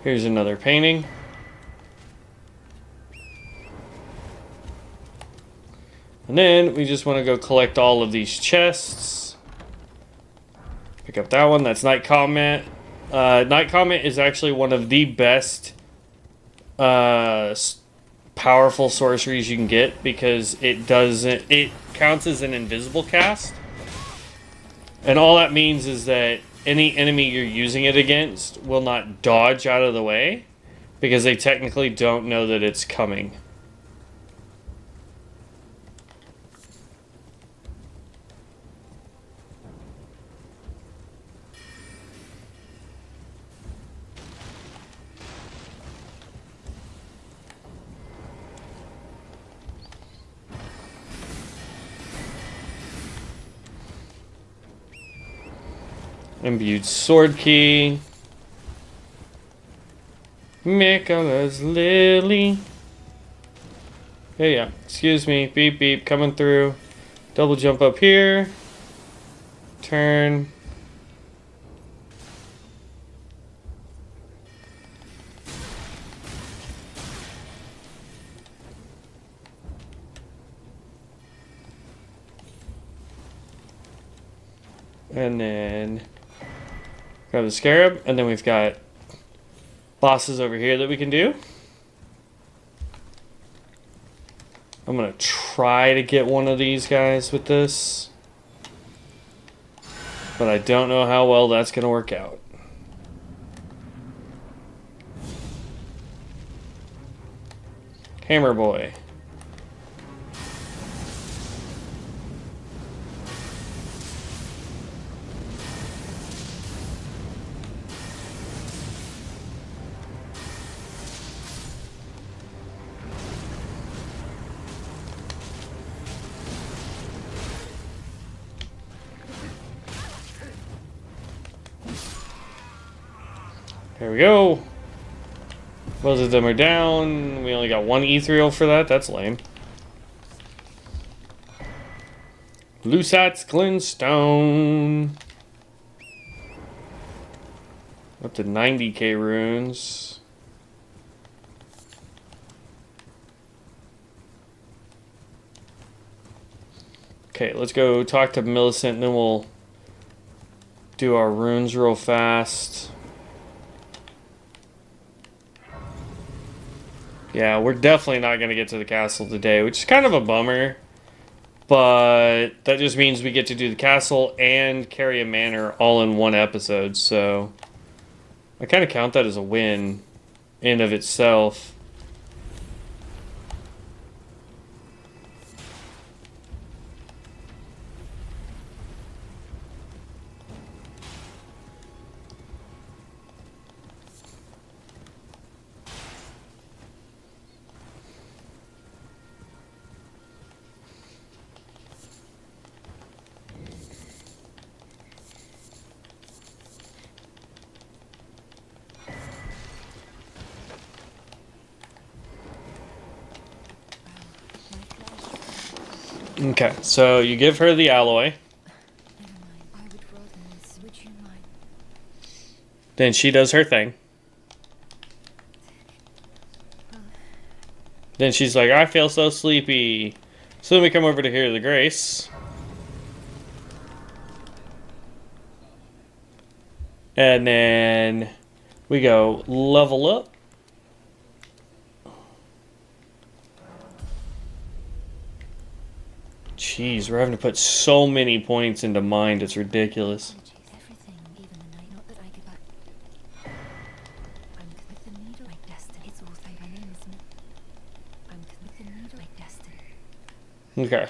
[SPEAKER 1] Here's another painting. And then we just want to go collect all of these chests. Pick up that one. That's Night Comet. Night Comet is actually one of the best powerful sorceries you can get because it counts as an invisible cast. And all that means is that any enemy you're using it against will not dodge out of the way because they technically don't know that it's coming. Imbued sword key. Mikola's lily. Yeah. Excuse me. Beep beep. Coming through. Double jump up here. Turn. And then grab the scarab, and then we've got bosses over here that we can do. I'm gonna try to get one of these guys with this, but I don't know how well that's gonna work out. Hammer boy. There we go. Both of them are down. We only got one ethereal for that. That's lame. Lusat's Glintstone. Up to 90k runes. Okay, let's go talk to Millicent and then we'll do our runes real fast. Yeah, we're definitely not going to get to the castle today, which is kind of a bummer. But that just means we get to do the castle and carry a manor all in one episode. So I kind of count that as a win in of itself. Okay, so you give her the alloy. Then she does her thing. Then she's like, I feel so sleepy. So then we come over to hear the grace. And then we go level up. Jeez, we're having to put so many points into mind, it's ridiculous. Okay.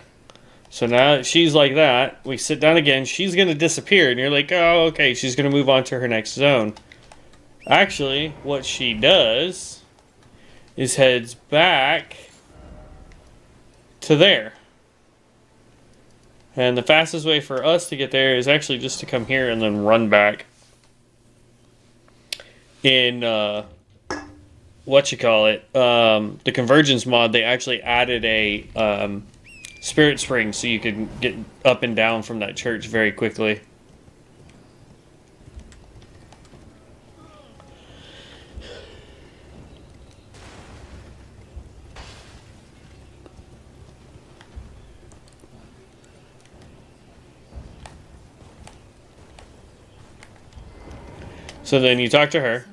[SPEAKER 1] So now she's like that. We sit down again. She's going to disappear. And you're like, oh, okay. She's going to move on to her next zone. Actually, what she does is heads back to there. And the fastest way for us to get there is actually just to come here and then run back. In, the Convergence mod, they actually added a, Spirit Spring, so you can get up and down from that church very quickly. So then you talk to her.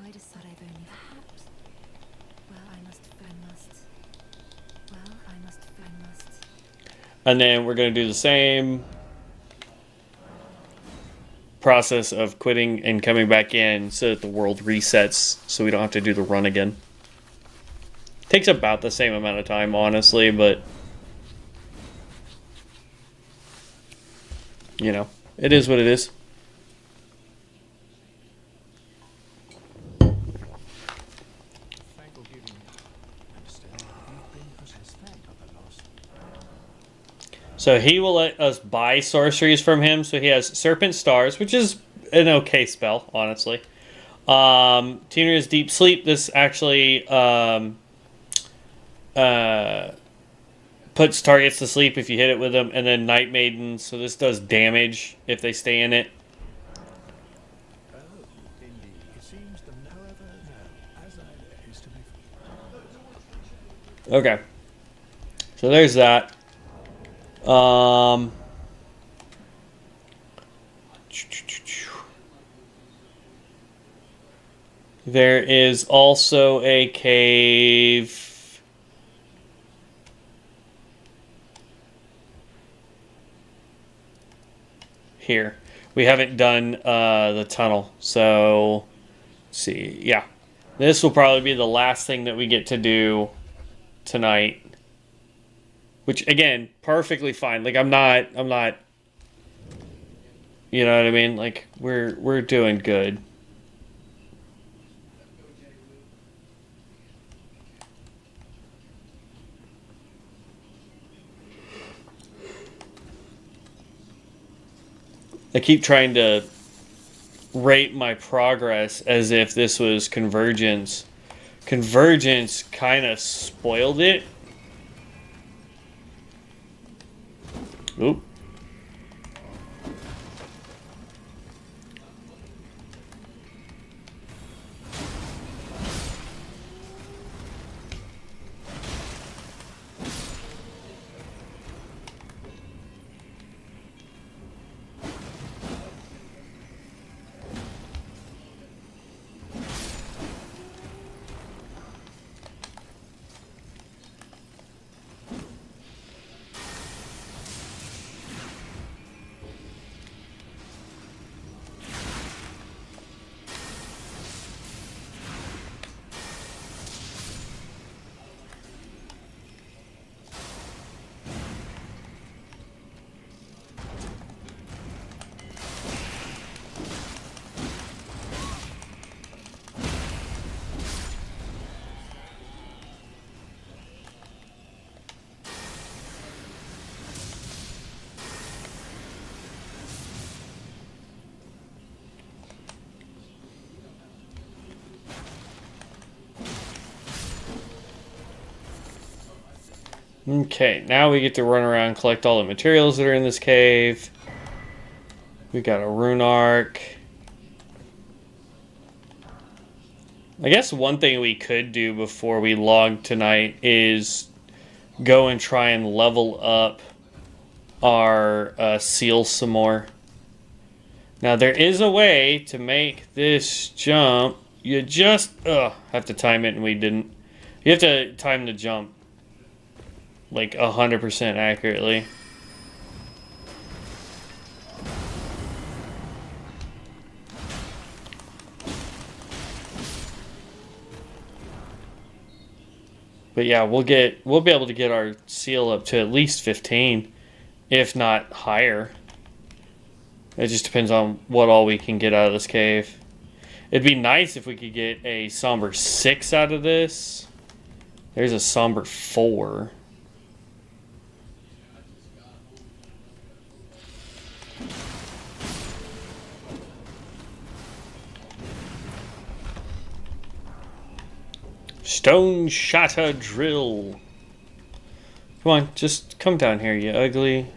[SPEAKER 1] And then we're going to do the same process of quitting and coming back in so that the world resets so we don't have to do the run again. Takes about the same amount of time, honestly, but you know, it is what it is. So he will let us buy sorceries from him. So he has Serpent Stars, which is an okay spell, honestly. Tina's Deep Sleep. This actually puts targets to sleep if you hit it with them. And then Night Maiden. So this does damage if they stay in it. Okay. So there's that. There is also a cave here. We haven't done the tunnel, so let's see. Yeah, this will probably be the last thing that we get to do tonight. Which, again, perfectly fine. Like, I'm not, you know what I mean? Like, we're doing good. I keep trying to rate my progress as if this was Convergence. Convergence kind of spoiled it. Oop. Okay, now we get to run around and collect all the materials that are in this cave. We got a rune arc. I guess one thing we could do before we log tonight is go and try and level up our seal some more. Now there is a way to make this jump. You just have to time it, and we didn't. You have to time the jump like 100% accurately. But yeah, we'll be able to get our seal up to at least 15, if not higher. It just depends on what all we can get out of this cave. It'd be nice if we could get a somber 6 out of this. There's a somber 4. Stone shatter drill. Come on, just come down here, you ugly.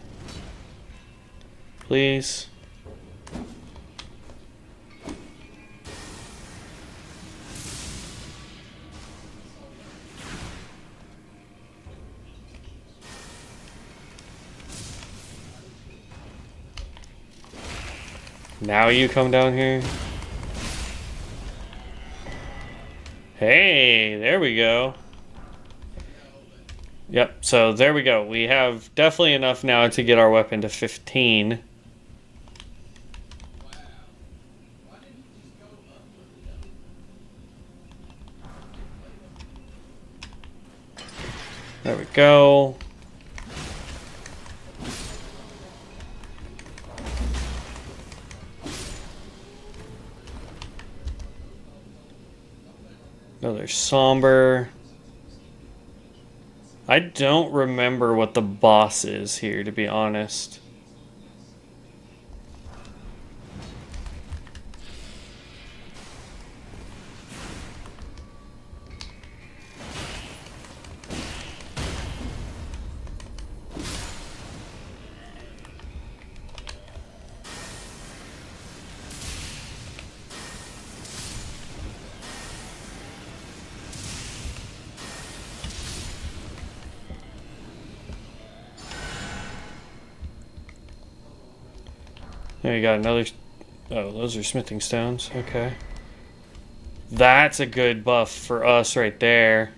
[SPEAKER 1] Please. Now you come down here. Hey, there we go. Yep, so there we go. We have definitely enough now to get our weapon to 15. There we go. Another somber. I don't remember what the boss is here, to be honest. There you got another. Oh, those are smithing stones. Okay. That's a good buff for us right there.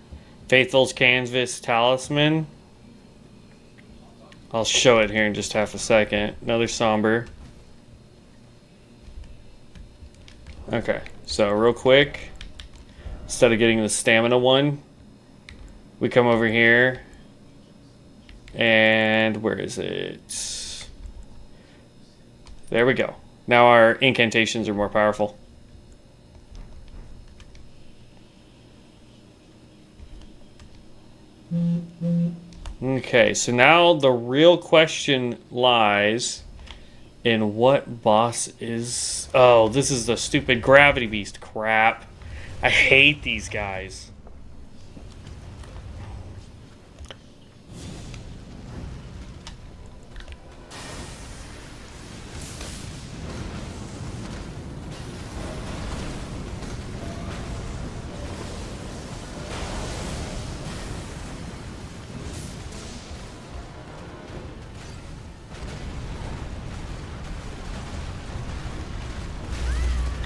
[SPEAKER 1] Faithful's Canvas Talisman. I'll show it here in just half a second. Another somber. Okay, so real quick, instead of getting the stamina one, we come over here. And where is it? There we go. Now our incantations are more powerful. Okay, so now the real question lies in what boss is... Oh, this is the stupid gravity beast crap. I hate these guys.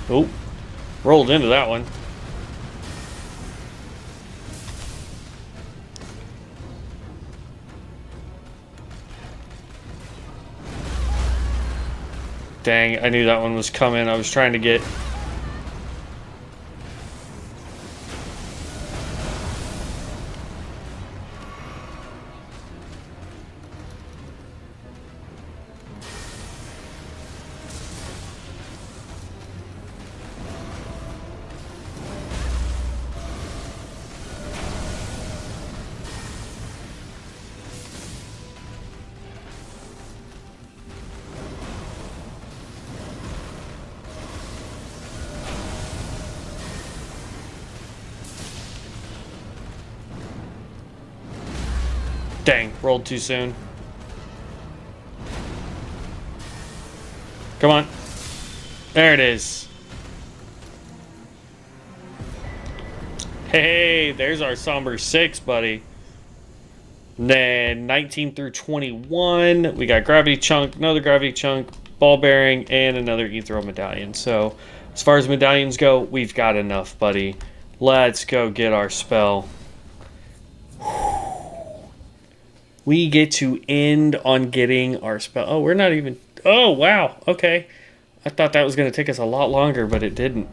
[SPEAKER 1] Oh, rolled into that one. Dang, I knew that one was coming. I was trying to get... Dang, rolled too soon. Come on. There it is. Hey, there's our Somber 6, buddy. And then 19 through 21, we got Gravity Chunk, another Gravity Chunk, Ball Bearing, and another Ethereal Medallion. So, as far as medallions go, we've got enough, buddy. Let's go get our spell. We get to end on getting our spell. Oh, we're not even... Oh, wow. Okay. I thought that was going to take us a lot longer, but it didn't.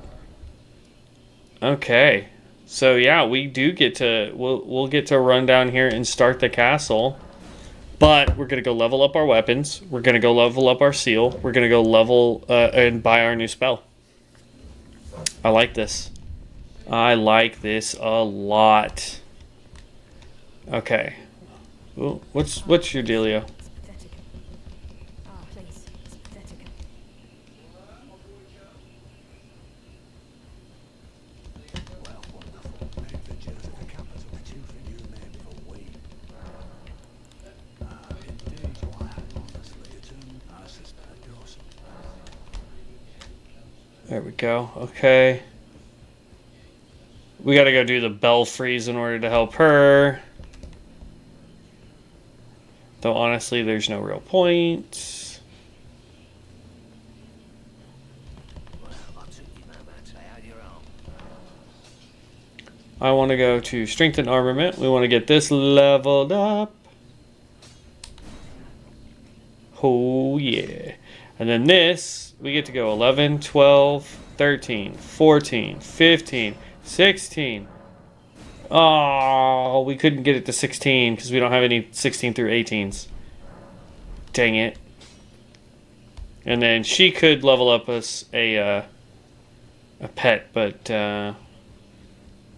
[SPEAKER 1] Okay. So, yeah, we do get to... We'll get to run down here and start the castle. But we're going to go level up our weapons. We're going to go level up our seal. We're going to go level and buy our new spell. I like this. I like this a lot. Okay. Ooh, what's your dealio? There we go. Okay. We gotta go do the bell freeze in order to help her. Though honestly, there's no real point. I want to go to strength and armament. We want to get this leveled up. Oh yeah. And then this, we get to go 11, 12, 13, 14, 15, 16. Oh, we couldn't get it to 16 because we don't have any 16 through 18s. Dang it. And then she could level up us a pet, but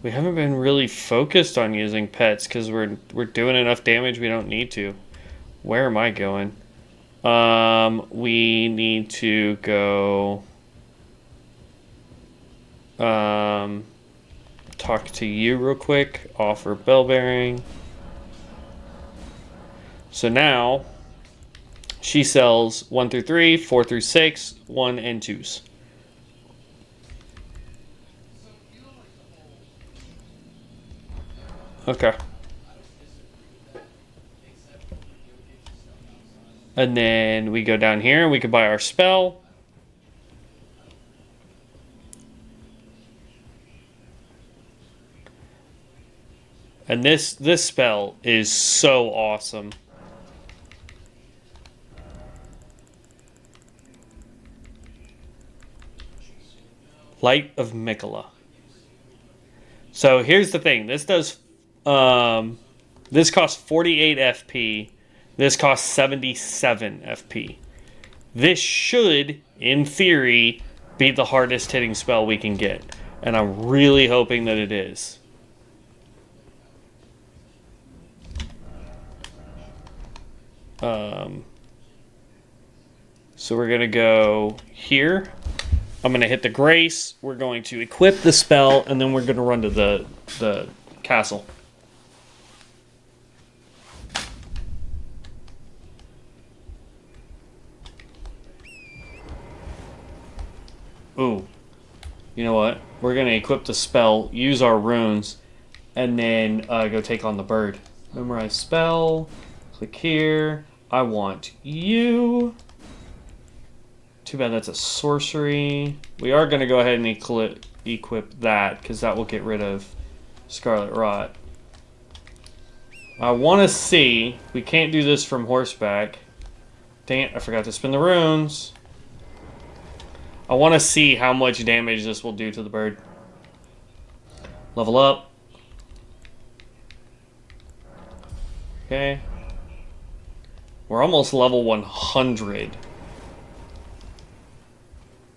[SPEAKER 1] we haven't been really focused on using pets because we're doing enough damage we don't need to. Where am I going? We need to go talk to you real quick. Offer bell bearing. So now she sells 1 through 3, 4 through 6, 1 and 2s. Okay. And then we go down here and we can buy our spell. And this spell is so awesome. Light of Mikola. So here's the thing. This does this costs 48 FP. This costs 77 FP. This should, in theory, be the hardest hitting spell we can get. And I'm really hoping that it is. So we're going to go here. I'm going to hit the Grace. We're going to equip the spell, and then we're going to run to the castle. Ooh. You know what? We're going to equip the spell, use our runes, and then go take on the bird. Memorize spell. Click here. I want you. Too bad that's a sorcery. We are going to go ahead and equip that, because that will get rid of Scarlet Rot. I want to see. We can't do this from horseback. Dang it, I forgot to spin the runes. I want to see how much damage this will do to the bird. Level up. Okay. We're almost level 100.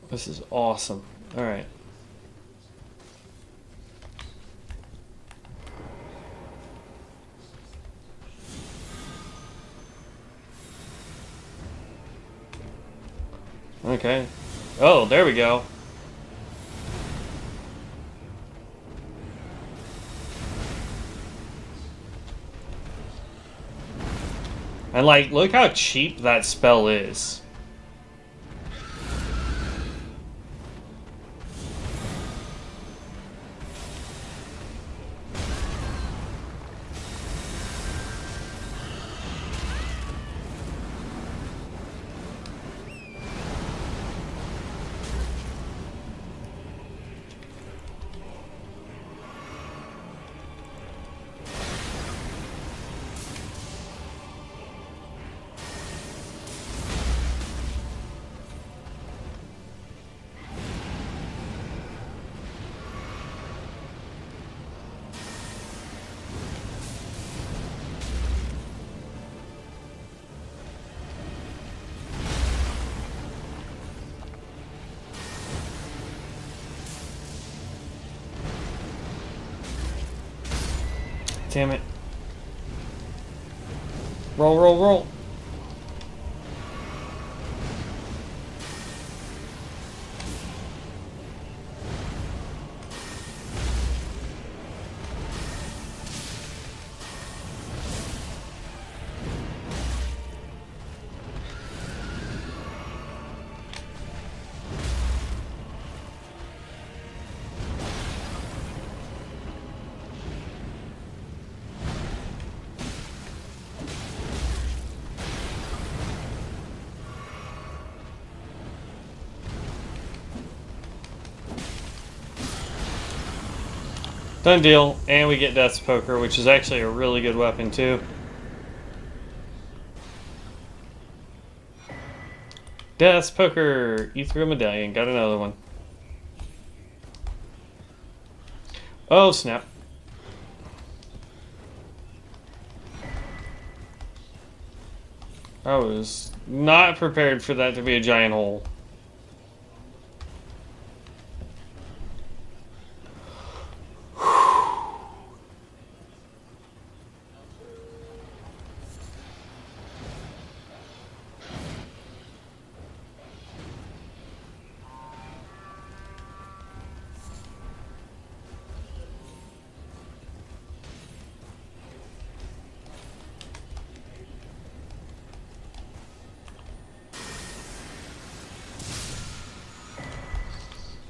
[SPEAKER 1] This is awesome. Alright. Okay. Oh, there we go. And, like, look how cheap that spell is. Damn it. Roll, roll, roll. Done deal, and we get Death's Poker, which is actually a really good weapon too. Death's Poker, you threw a medallion, got another one. Oh snap. I was not prepared for that to be a giant hole.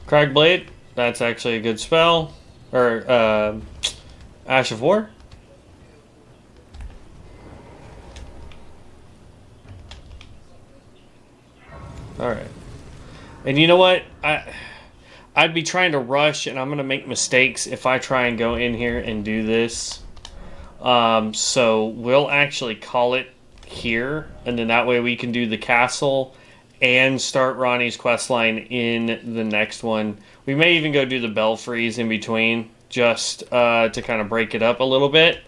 [SPEAKER 1] Cragblade, that's actually a good spell. Or, Ash of War. Alright. And you know what? I'd be trying to rush, and I'm going to make mistakes if I try and go in here and do this. So we'll actually call it here, and then that way we can do the castle and start Ronnie's questline in the next one. We may even go do the belfries in between, just to kind of break it up a little bit.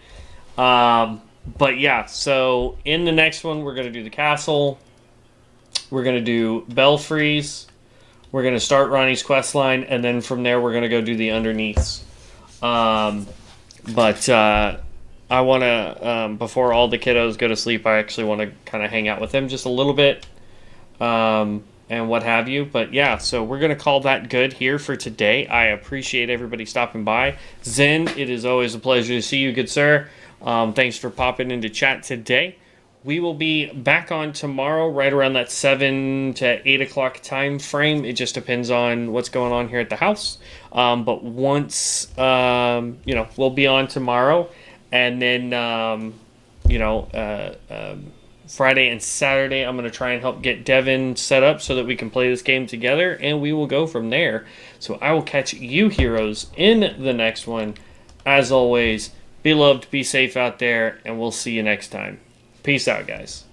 [SPEAKER 1] But yeah, so in the next one, we're going to do the castle. We're going to do belfries. We're going to start Ronnie's questline, and then from there, we're going to go do the underneaths. But I want to, before all the kiddos go to sleep, I actually want to kind of hang out with them just a little bit. And what have you. But yeah, so we're going to call that good here for today. I appreciate everybody stopping by. Zen, it is always a pleasure to see you, good sir. Thanks for popping into chat today. We will be back on tomorrow right around that 7 to 8 o'clock time frame. It just depends on what's going on here at the house. But once, we'll be on tomorrow. And then, Friday and Saturday, I'm going to try and help get Devin set up so that we can play this game together, and we will go from there. So I will catch you heroes in the next one. As always, be loved, be safe out there, and we'll see you next time. Peace out, guys.